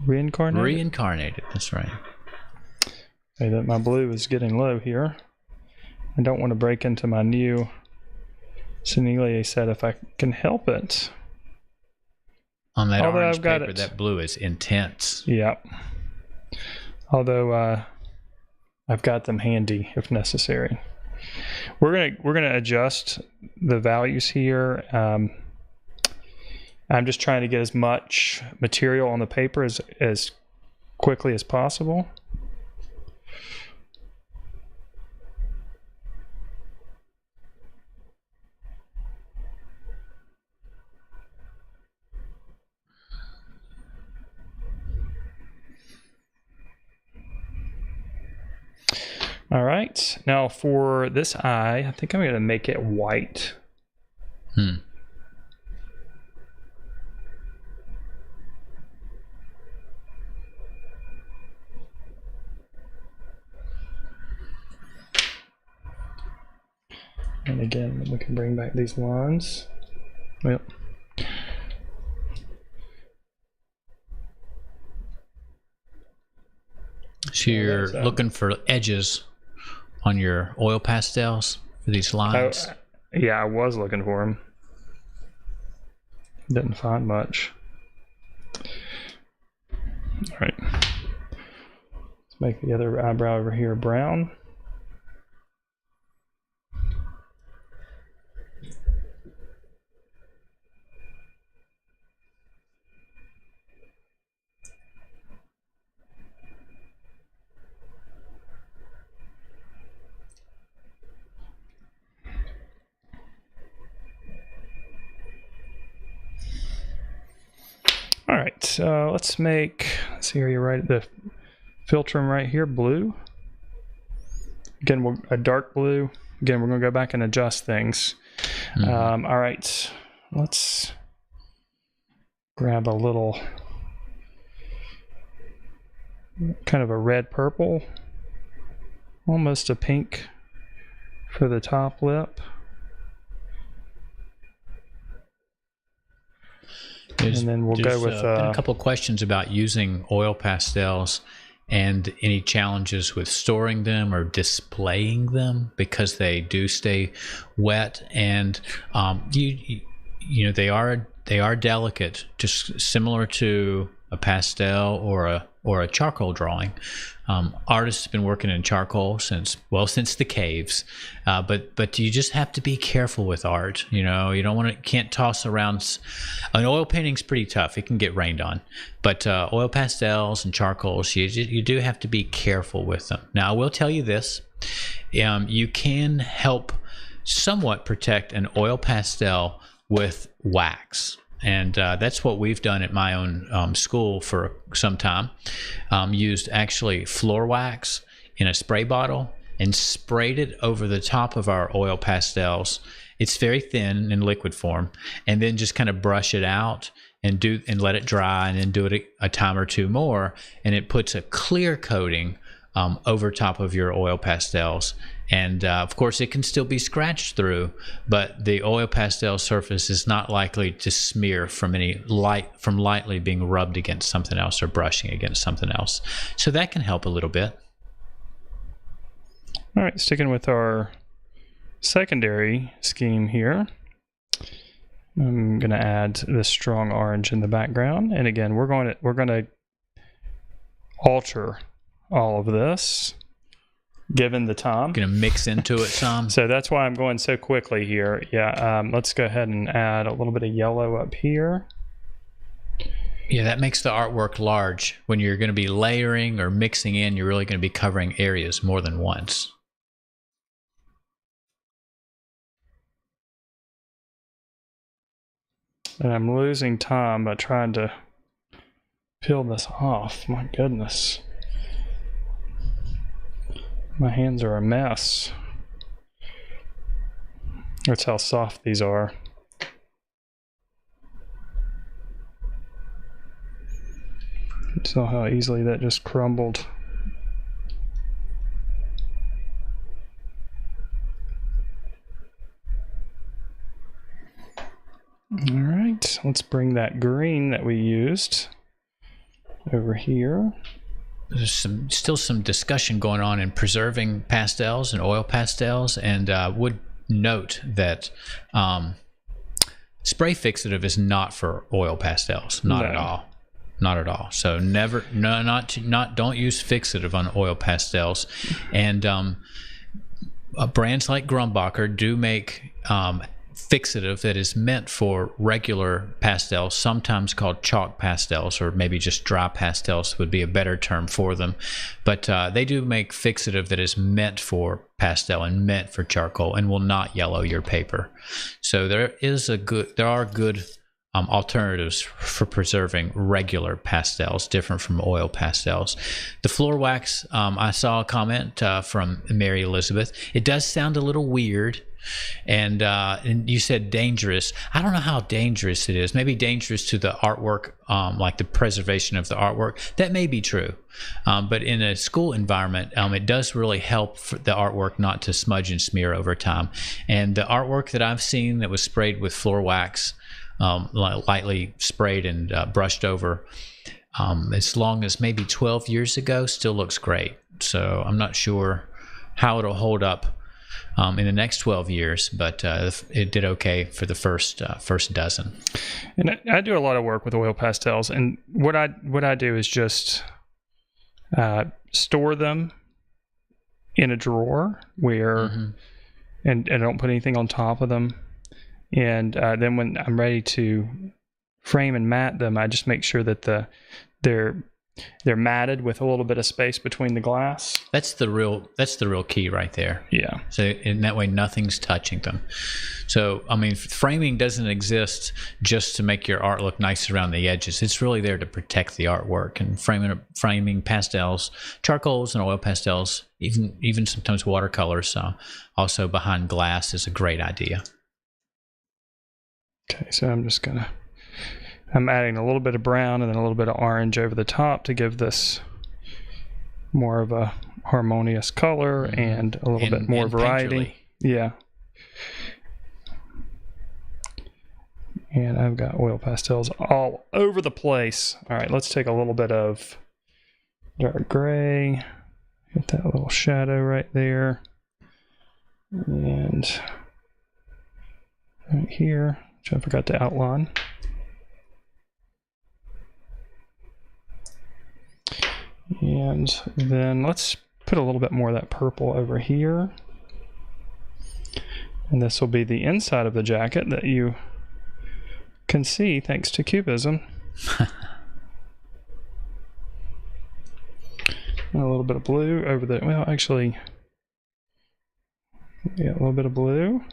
reincarnated. Reincarnated, that's right. Hey, that my blue is getting low here. I don't want to break into my new Sennelier set if I can help it. On that orange paper, that blue is intense. Yep. Although I've got them handy if necessary. We're gonna adjust the values here I'm just trying to get as much material on the paper as quickly as possible. All right, now for this eye, I think I'm going to make it white. Hmm. And again, we can bring back these lines. Well, so you're looking for edges on your oil pastels for these lines? Yeah, I was looking for them. Didn't find much. All right. Let's make the other eyebrow over here brown. All right, let's see here, you're right, the filter them right here, blue. Again, a dark blue. Again, we're gonna go back and adjust things. Mm-hmm. All right, let's grab a little, kind of a red purple, almost a pink for the top lip. And then we'll go with been a couple of questions about using oil pastels and any challenges with storing them or displaying them because they do stay wet, and you know they are delicate, just similar to a pastel or a charcoal drawing. Artists have been working in charcoal since the caves, but you just have to be careful with art. You know, you can't toss around. An oil painting's pretty tough; it can get rained on. But oil pastels and charcoals, you do have to be careful with them. Now, I will tell you this: you can help somewhat protect an oil pastel with wax. And that's what we've done at my own school for some time. Used actually floor wax in a spray bottle and sprayed it over the top of our oil pastels. It's very thin in liquid form, and then just kind of brush it out and let it dry, and then do it a time or two more, and it puts a clear coating over top of your oil pastels. And of course, it can still be scratched through, but the oil pastel surface is not likely to smear from lightly being rubbed against something else or brushing against something else. So that can help a little bit. All right, sticking with our secondary scheme here, I'm going to add this strong orange in the background. And again, we're going to alter all of this given the time. Going to mix into it some. So that's why I'm going so quickly here. Yeah, let's go ahead and add a little bit of yellow up here. Yeah, that makes the artwork large. When you're going to be layering or mixing in, you're really going to be covering areas more than once. And I'm losing time by trying to peel this off. My goodness. My hands are a mess. That's how soft these are. You saw how easily that just crumbled. All right, let's bring that green that we used over here. There's still some discussion going on in preserving pastels and oil pastels, and would note that spray fixative is not for oil pastels, not at all, not at all. So don't use fixative on oil pastels, and brands like Grumbacher do make fixative that is meant for regular pastels, sometimes called chalk pastels, or maybe just dry pastels would be a better term for them. But they do make fixative that is meant for pastel and meant for charcoal and will not yellow your paper. So there are good alternatives for preserving regular pastels, different from oil pastels. The floor wax, I saw a comment from Mary Elizabeth. It does sound a little weird. And you said dangerous. I don't know how dangerous it is. Maybe dangerous to the artwork, like the preservation of the artwork. That may be true. But in a school environment, it does really help for the artwork not to smudge and smear over time. And the artwork that I've seen that was sprayed with floor wax, lightly sprayed and brushed over, as long as maybe 12 years ago, still looks great. So I'm not sure how it'll hold up in the next 12 years, but it did okay for the first dozen. And I do a lot of work with oil pastels, and what I do is just store them in a drawer where, and I don't put anything on top of them. And then when I'm ready to frame and mat them, I just make sure that they're matted with a little bit of space between the glass. That's the real key right there. Yeah. So in that way, nothing's touching them. So I mean, framing doesn't exist just to make your art look nice around the edges. It's really there to protect the artwork. And framing pastels, charcoals, and oil pastels, even sometimes watercolors, also behind glass is a great idea. Okay, so I'm adding a little bit of brown and then a little bit of orange over the top to give this more of a harmonious color and a little bit more variety. Painterly. Yeah. And I've got oil pastels all over the place. All right, let's take a little bit of dark gray. Get that little shadow right there. And right here, which I forgot to outline. And then let's put a little bit more of that purple over here. And this will be the inside of the jacket that you can see thanks to Cubism. And a little bit of blue over the, well, actually, yeah, a little bit of blue.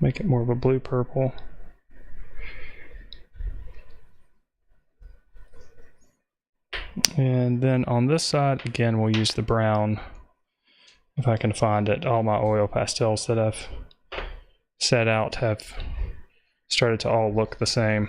Make it more of a blue purple. And then on this side, again, we'll use the brown, if I can find it. All my oil pastels that I've set out have started to all look the same.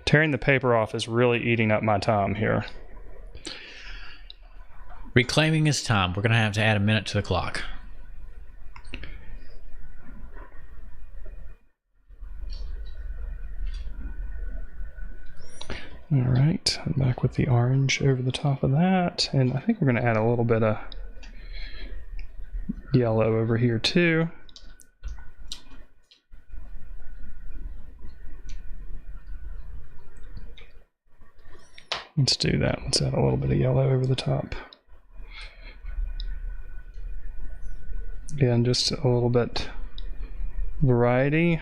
Tearing the paper off is really eating up my time here. Reclaiming his time. We're going to add a minute to the clock. All right, I'm back with the orange over the top of that. And I think we're going to add a little bit of yellow over here too. Let's do that. Let's add a little bit of yellow over the top. Again, just a little bit variety.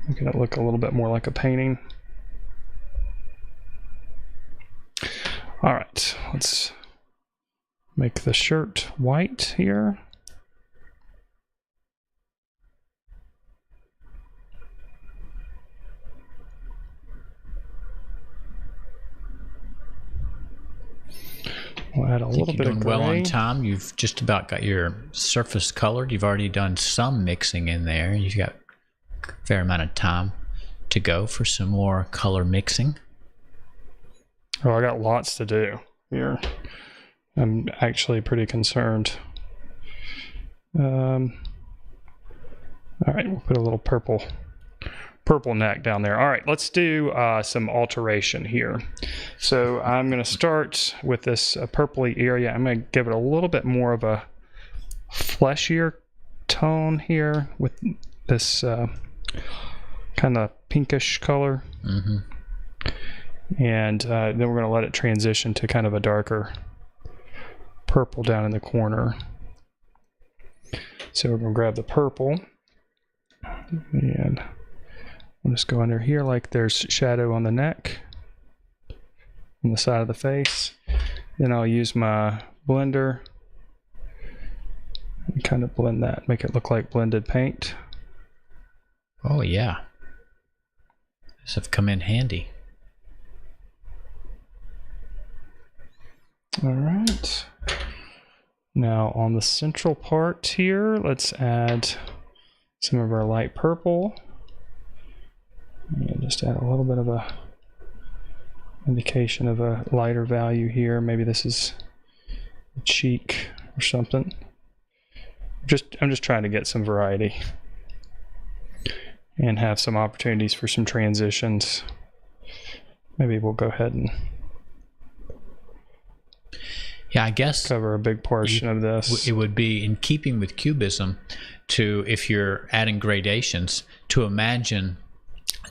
Making it look a little bit more like a painting. All right, let's make the shirt white here. We'll add a little bit of gray. Well on time. You've just about got your surface colored. You've already done some mixing in there. You've got a fair amount of time to go for some more color mixing. Oh, I got lots to do here. I'm actually pretty concerned. All right, we'll put a little purple neck down there. All right, let's do some alteration here. So I'm going to start with this purpley area. I'm going to give it a little bit more of a fleshier tone here with this kind kind of pinkish color. Mm-hmm. And then we're going to let it transition to kind of a darker purple down in the corner. So we're going to grab the purple, and we'll just go under here like there's shadow on the neck, on the side of the face. Then I'll use my blender and kind of blend that, make it look like blended paint. Oh, yeah. This have come in handy. All right. Now on the central part here, let's add some of our light purple. And just add a little bit of a indication of a lighter value here. Maybe this is a cheek or something. I'm just trying to get some variety and have some opportunities for some transitions. Maybe we'll go ahead and I guess cover a big portion of this. It would be in keeping with Cubism to, if you're adding gradations, to imagine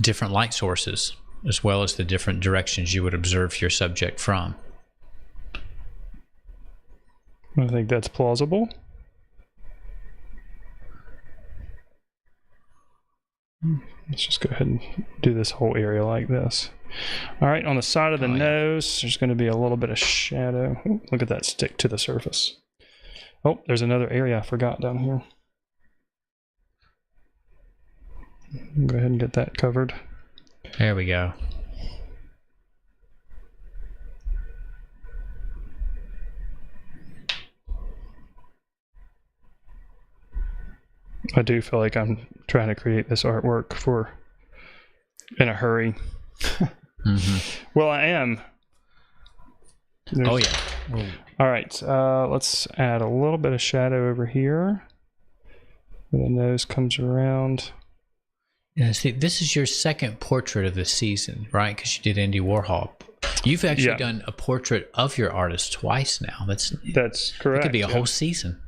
different light sources as well as the different directions you would observe your subject from. I think that's plausible. Let's just go ahead and do this whole area like this. All right, on the side of the nose, there's going to be a little bit of shadow. Ooh, look at that stick to the surface. Oh, there's another area I forgot down here. Go ahead and get that covered. There we go. I do feel like I'm trying to create this artwork in a hurry. Mm-hmm. Well, I am. Oh, yeah. All right, let's add a little bit of shadow over here. Where the nose comes around. Yeah, see, this is your second portrait of the season, right? Because you did Andy Warhol. You've actually done a portrait of your artist twice now. That's correct. It could be a whole season.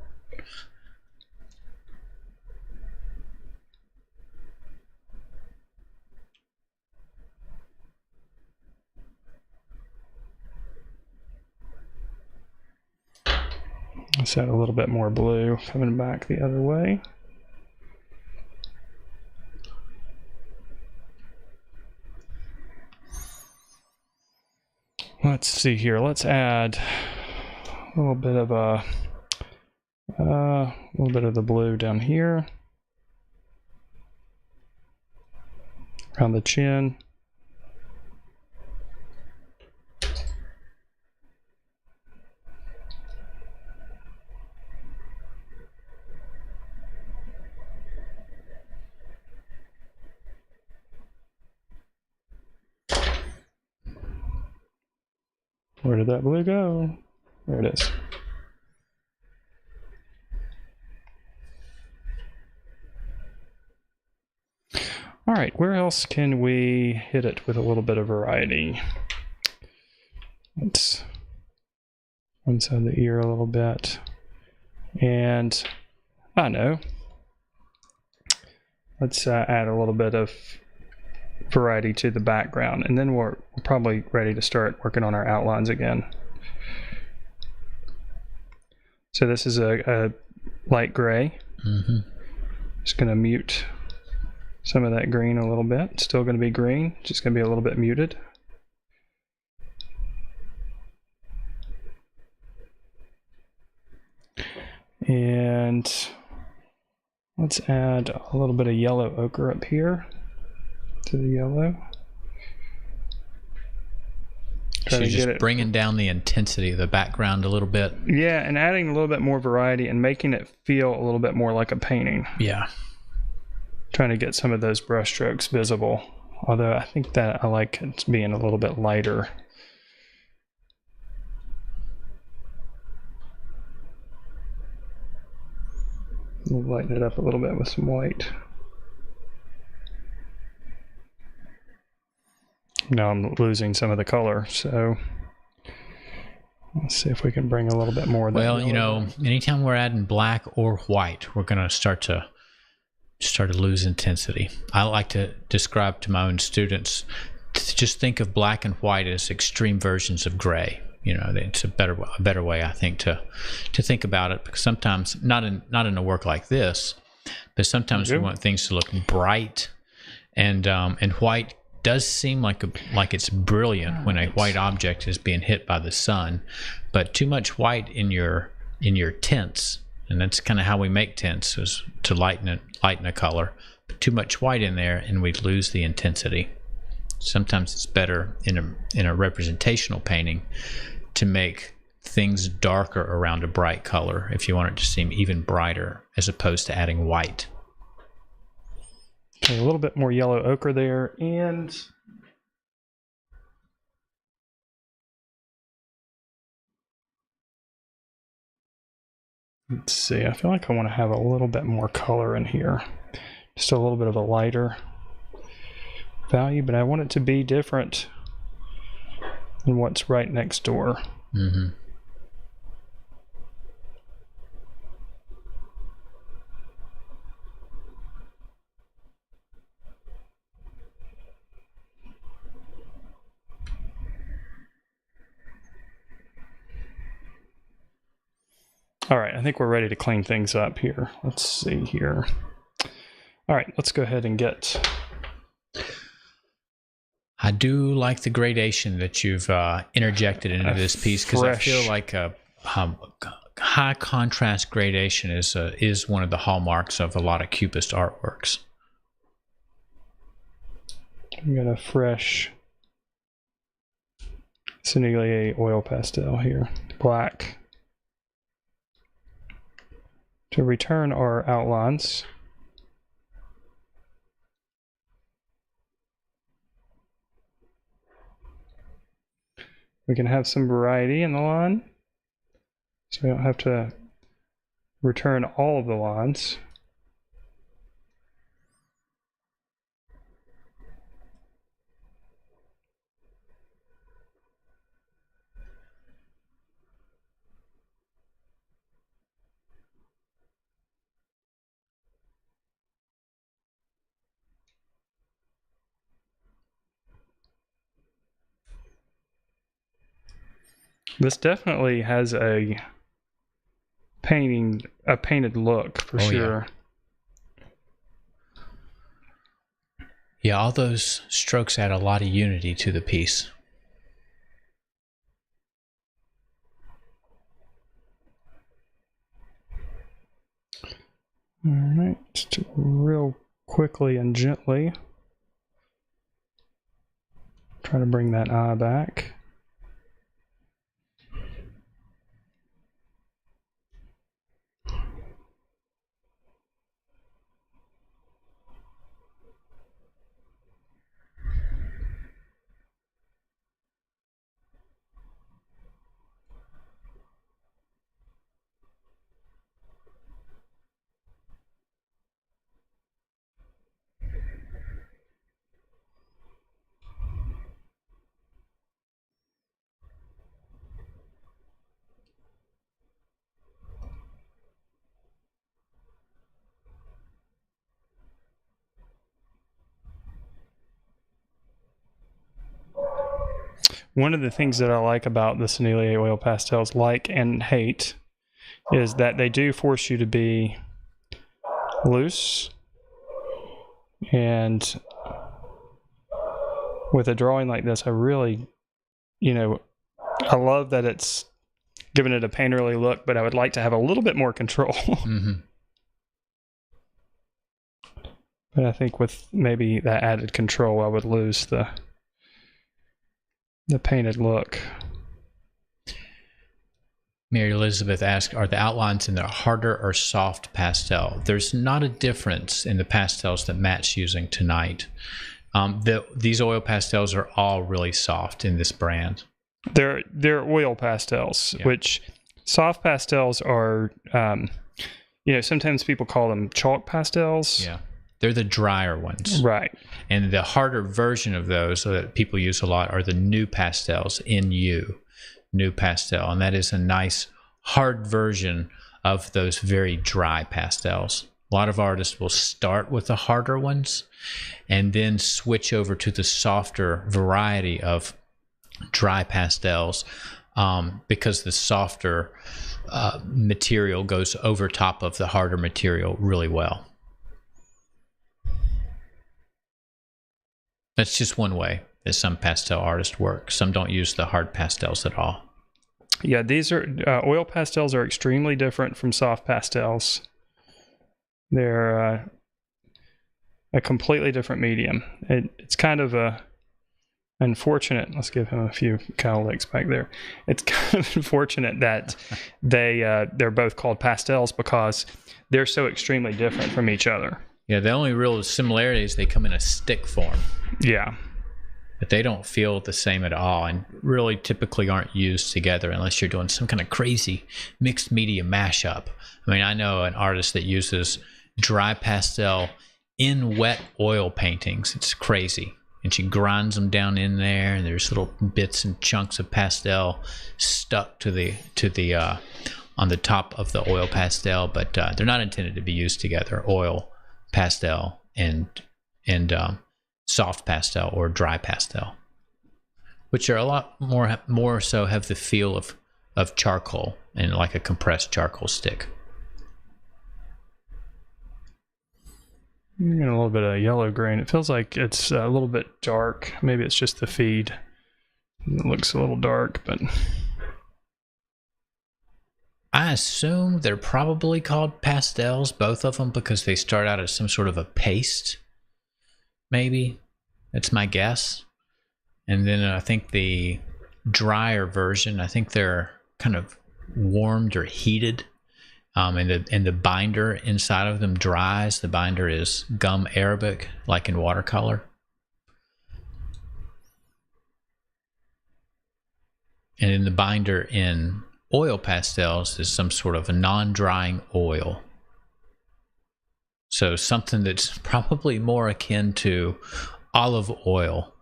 Let's add a little bit more blue coming back the other way. Let's see here. Let's add a little bit of the blue down here around the chin. Where did that blue go? There it is. All right, where else can we hit it with a little bit of variety? Let's inside the ear a little bit. And I know. Let's add a little bit of variety to the background, and then we're probably ready to start working on our outlines again. So this is a light gray. Mm-hmm. Just going to mute some of that green a little bit. It's still going to be green, just going to be a little bit muted. And let's add a little bit of yellow ochre up here to the yellow. So you're just bringing down the intensity of the background a little bit. Yeah, and adding a little bit more variety and making it feel a little bit more like a painting. Yeah. Trying to get some of those brush strokes visible. Although I think that I like it being a little bit lighter. We'll lighten it up a little bit with some white. Now I'm losing some of the color, so let's see if we can bring a little bit more of that. Well, you know, anytime we're adding black or white, we're going to start to started to lose intensity. I like to describe to my own students to just think of black and white as extreme versions of gray. You know, it's a better way, I think, to think about it, because sometimes not in a work like this, but sometimes we want things to look bright, and white does seem like it's brilliant when a white object is being hit by the sun, but too much white in your tints, and that's kind of how we make tints, is to lighten a color. But too much white in there, and we lose the intensity. Sometimes it's better in a representational painting to make things darker around a bright color if you want it to seem even brighter, as opposed to adding white. Okay, a little bit more yellow ochre there, and let's see, I feel like I want to have a little bit more color in here. Just a little bit of a lighter value, but I want it to be different than what's right next door. Mm-hmm. All right, I think we're ready to clean things up here. Let's see here. All right, let's go ahead and get... I do like the gradation that you've interjected into this piece, because I feel like a high contrast gradation is one of the hallmarks of a lot of Cubist artworks. I'm got a fresh Sennelier oil pastel here, black, to return our outlines. We can have some variety in the line, so we don't have to return all of the lines. This definitely has a painted look for sure. Yeah, all those strokes add a lot of unity to the piece. All right, just real quickly and gently try to bring that eye back. One of the things that I like about the Sennelier oil pastels, like and hate, is that they do force you to be loose. And with a drawing like this, I really, I love that it's giving it a painterly look, but I would like to have a little bit more control. Mm-hmm. But I think with maybe that added control, I would lose the painted look. Mary Elizabeth asked, are the outlines in the harder or soft pastel? There's not a difference in the pastels that Matt's using tonight. These oil pastels are all really soft in this brand. They're oil pastels, Yeah. Which soft pastels are, sometimes people call them chalk pastels. Yeah. They're the drier ones. Right. And the harder version of those that people use a lot are the new pastels, new pastel. And that is a nice hard version of those very dry pastels. A lot of artists will start with the harder ones and then switch over to the softer variety of dry pastels, because the softer material goes over top of the harder material really well. That's just one way that some pastel artists work. Some don't use the hard pastels at all. Yeah, these are oil pastels are extremely different from soft pastels. They're a completely different medium. It's kind of unfortunate. Let's give him a few cow licks back there. It's kind of unfortunate that they're both called pastels because they're so extremely different from each other. Yeah, the only real similarity is they come in a stick form. Yeah. But they don't feel the same at all, and really typically aren't used together unless you're doing some kind of crazy mixed media mashup. I mean, I know an artist that uses dry pastel in wet oil paintings. It's crazy. And she grinds them down in there, and there's little bits and chunks of pastel stuck to the on the top of the oil pastel, but they're not intended to be used together. Oil pastel and soft pastel or dry pastel, which are a lot more so have the feel of charcoal and like a compressed charcoal stick. You're getting a little bit of yellow grain. It feels like it's a little bit dark. Maybe it's just the feed. It looks a little dark, but I assume they're probably called pastels, both of them, because they start out as some sort of a paste. Maybe. That's my guess. And then I think the drier version, I think they're kind of warmed or heated. And the binder inside of them dries. The binder is gum arabic, like in watercolor. And then the binder in oil pastels is some sort of a non-drying oil. So something that's probably more akin to olive oil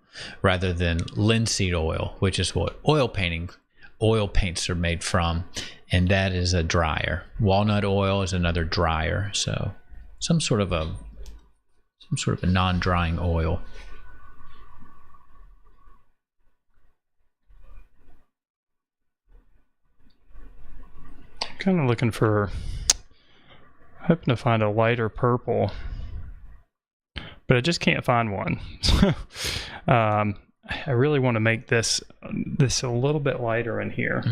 rather than linseed oil, which is what oil paints are made from, and that is a dryer. Walnut oil is another dryer. So some sort of a non-drying oil. kind of hoping to find a lighter purple, but I just can't find one. I really want to make this a little bit lighter in here.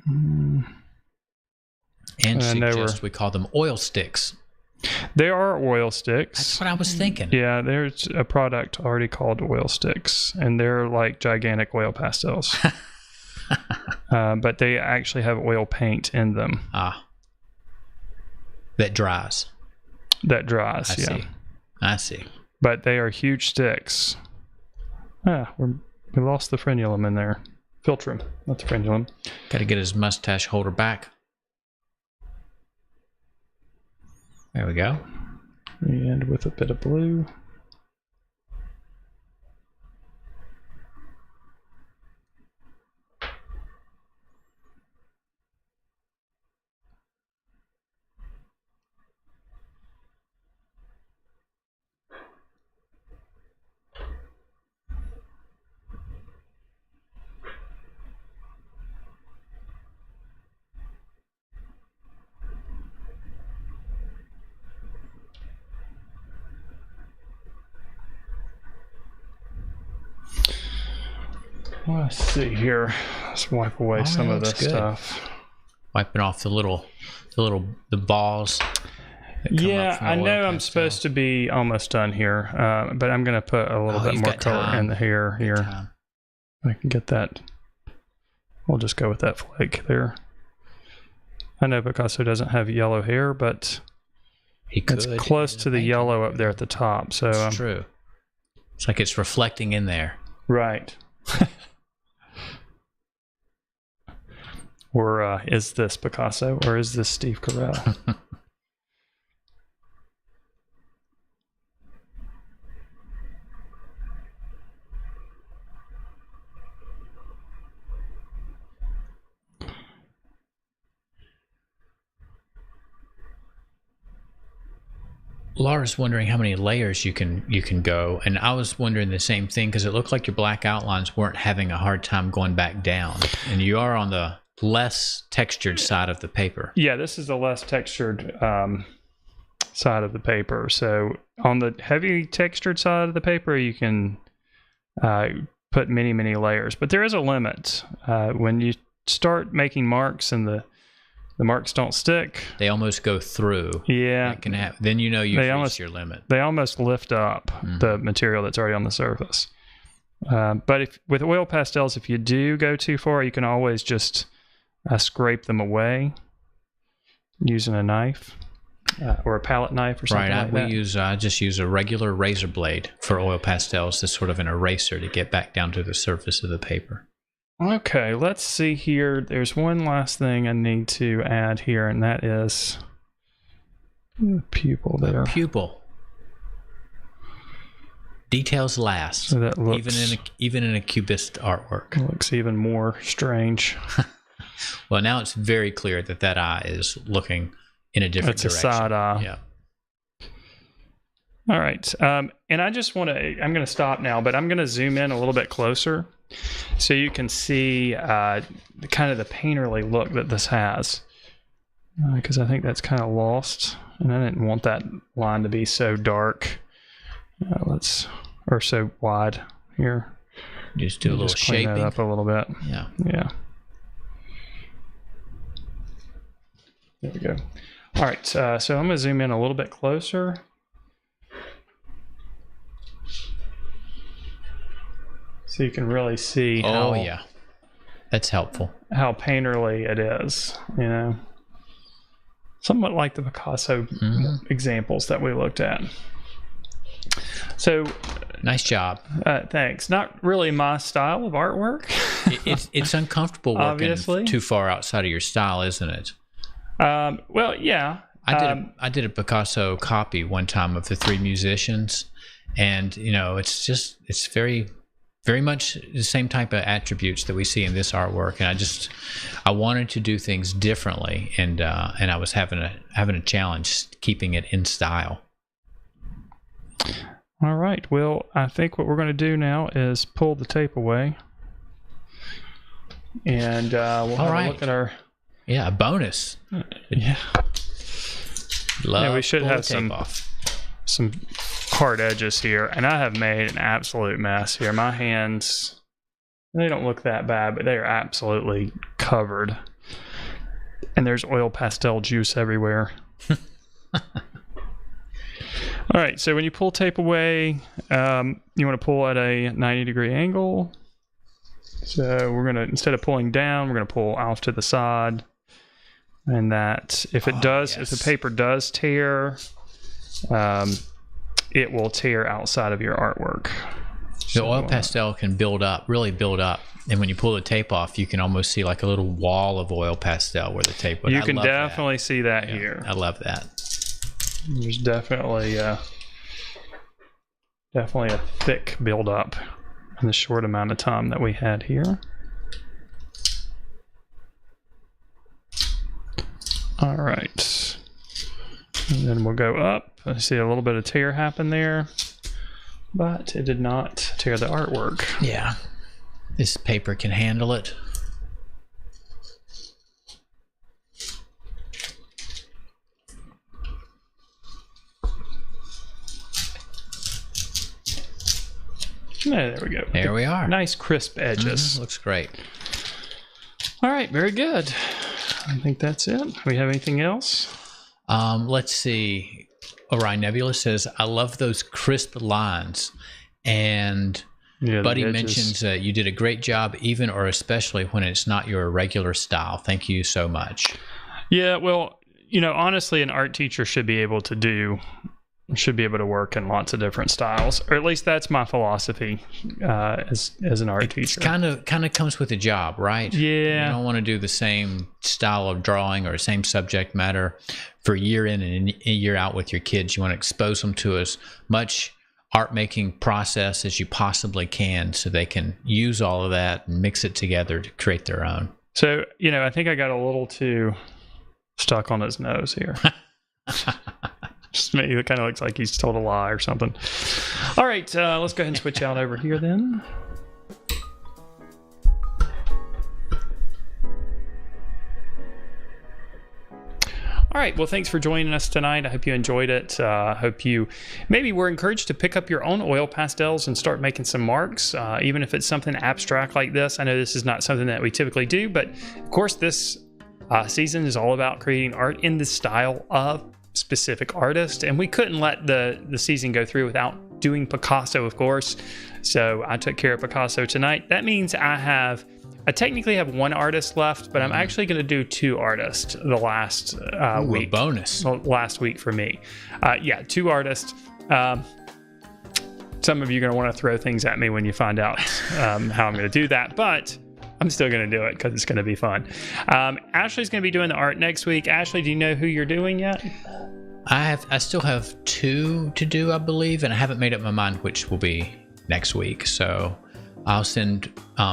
And we call them oil sticks. They are oil sticks. That's what I was thinking. Yeah, there's a product already called oil sticks, and they're like gigantic oil pastels. But they actually have oil paint in them. That dries. I see. But they are huge sticks. We lost the frenulum in there. Philtrum, not the frenulum. Got to get his mustache holder back. There we go. And with a bit of blue. Let's see here. Let's wipe away some of this stuff. Wiping off the balls. Yeah, I know I'm supposed to be almost done here, but I'm going to put a little bit more color in the hair here. I can get that. We'll just go with that flake there. I know Picasso doesn't have yellow hair, but it's close to the yellow up there at the top. So it's true. It's like it's reflecting in there. Right. Or is this Picasso, or is this Steve Carell? Laura's wondering how many layers you can go, and I was wondering the same thing because it looked like your black outlines weren't having a hard time going back down, and you are on the less textured side of the paper. Yeah, this is the less textured side of the paper. So on the heavy textured side of the paper, you can put many layers, but there is a limit. When you start making marks and the marks don't stick, they almost go through. Yeah, that can happen. Then you know you've reached your limit. They almost lift up the material that's already on the surface. But with oil pastels, if you do go too far, you can always just scrape them away using a knife or a palette knife or something like that. I just use a regular razor blade for oil pastels as sort of an eraser to get back down to the surface of the paper. Okay, let's see here. There's one last thing I need to add here, and that is the pupil there. Pupil. Details last. So that looks, even in a Cubist artwork. It looks even more strange. Well, now it's very clear that eye is looking in a different direction. It's a side eye. Yeah. All right. And I just want to, I'm going to stop now, but I'm going to zoom in a little bit closer so you can see kind of the painterly look that this has. Because I think that's kind of lost. And I didn't want that line to be so dark. Or so wide here. Just do a little clean shaping. That up a little bit. Yeah. Yeah. There we go. All right. So I'm going to zoom in a little bit closer. So you can really see yeah. That's helpful. How painterly it is, you know. Somewhat like the Picasso examples that we looked at. So nice job. Thanks. Not really my style of artwork. It's uncomfortable working Obviously. Too far outside of your style, isn't it? Well, yeah. I did a Picasso copy one time of the Three Musicians, and you know, it's very much the same type of attributes that we see in this artwork, and I wanted to do things differently, and I was having a challenge keeping it in style. All right. Well, I think what we're going to do now is pull the tape away, and we'll have a look at our a bonus. Yeah. Love we should have some hard edges here, and I have made an absolute mess here. My hands, they don't look that bad, but they are absolutely covered, and there's oil pastel juice everywhere. All right, so when you pull tape away, you want to pull at a 90-degree angle. So we're gonna, instead of pulling down, we're gonna pull off to the side, and that if it if the paper does tear, it will tear outside of your artwork. The oil pastel can really build up, and when you pull the tape off, you can almost see like a little wall of oil pastel where the tape would. You can definitely see that here. I love that. There's definitely a thick buildup in the short amount of time that we had here. All right. And then we'll go up. I see a little bit of tear happen there, but it did not tear the artwork. Yeah. This paper can handle it. There we go. There we are. Nice crisp edges. Looks great. All right, very good. I think that's it. We have anything else? Let's see. Orion Nebula says, I love those crisp lines. And Buddy mentions that you did a great job, even or especially when it's not your regular style. Thank you so much. Yeah, well, you know, honestly, an art teacher should be able to work in lots of different styles, or at least that's my philosophy as an art teacher. Kind of comes with the job, right? Yeah. You don't want to do the same style of drawing or same subject matter for year in and year out with your kids. You want to expose them to as much art making process as you possibly can so they can use all of that and mix it together to create their own. So, you know, I think I got a little too stuck on his nose here. Just me. It kind of looks like he's told a lie or something. All right, let's go ahead and switch out over here then. All right. Well, thanks for joining us tonight. I hope you enjoyed it. I hope you maybe were encouraged to pick up your own oil pastels and start making some marks, even if it's something abstract like this. I know this is not something that we typically do, but of course, this season is all about creating art in the style of specific artists, and we couldn't let the season go through without doing Picasso, of course. So I took care of Picasso tonight. That means I technically have one artist left, but I'm actually going to do two artists the last week. A bonus. Last week for me. Yeah, two artists. Some of you are going to want to throw things at me when you find out how I'm going to do that, but I'm still going to do it because it's going to be fun. Ashley's going to be doing the art next week. Ashley, do you know who you're doing yet? I still have two to do, I believe, and I haven't made up my mind which will be next week. So I'll send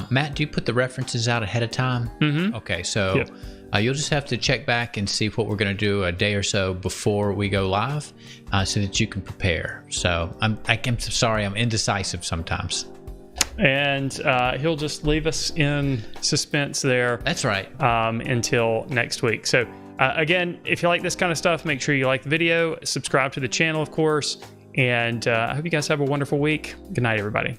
Matt. Do you put the references out ahead of time? Mm-hmm. Okay, so Yep. You'll just have to check back and see what we're going to do a day or so before we go live, so that you can prepare. So I'm sorry, I'm indecisive sometimes. And he'll just leave us in suspense there. That's right. Until next week. So again, if you like this kind of stuff, make sure you like the video, subscribe to the channel, of course, and I hope you guys have a wonderful week. Good night, everybody.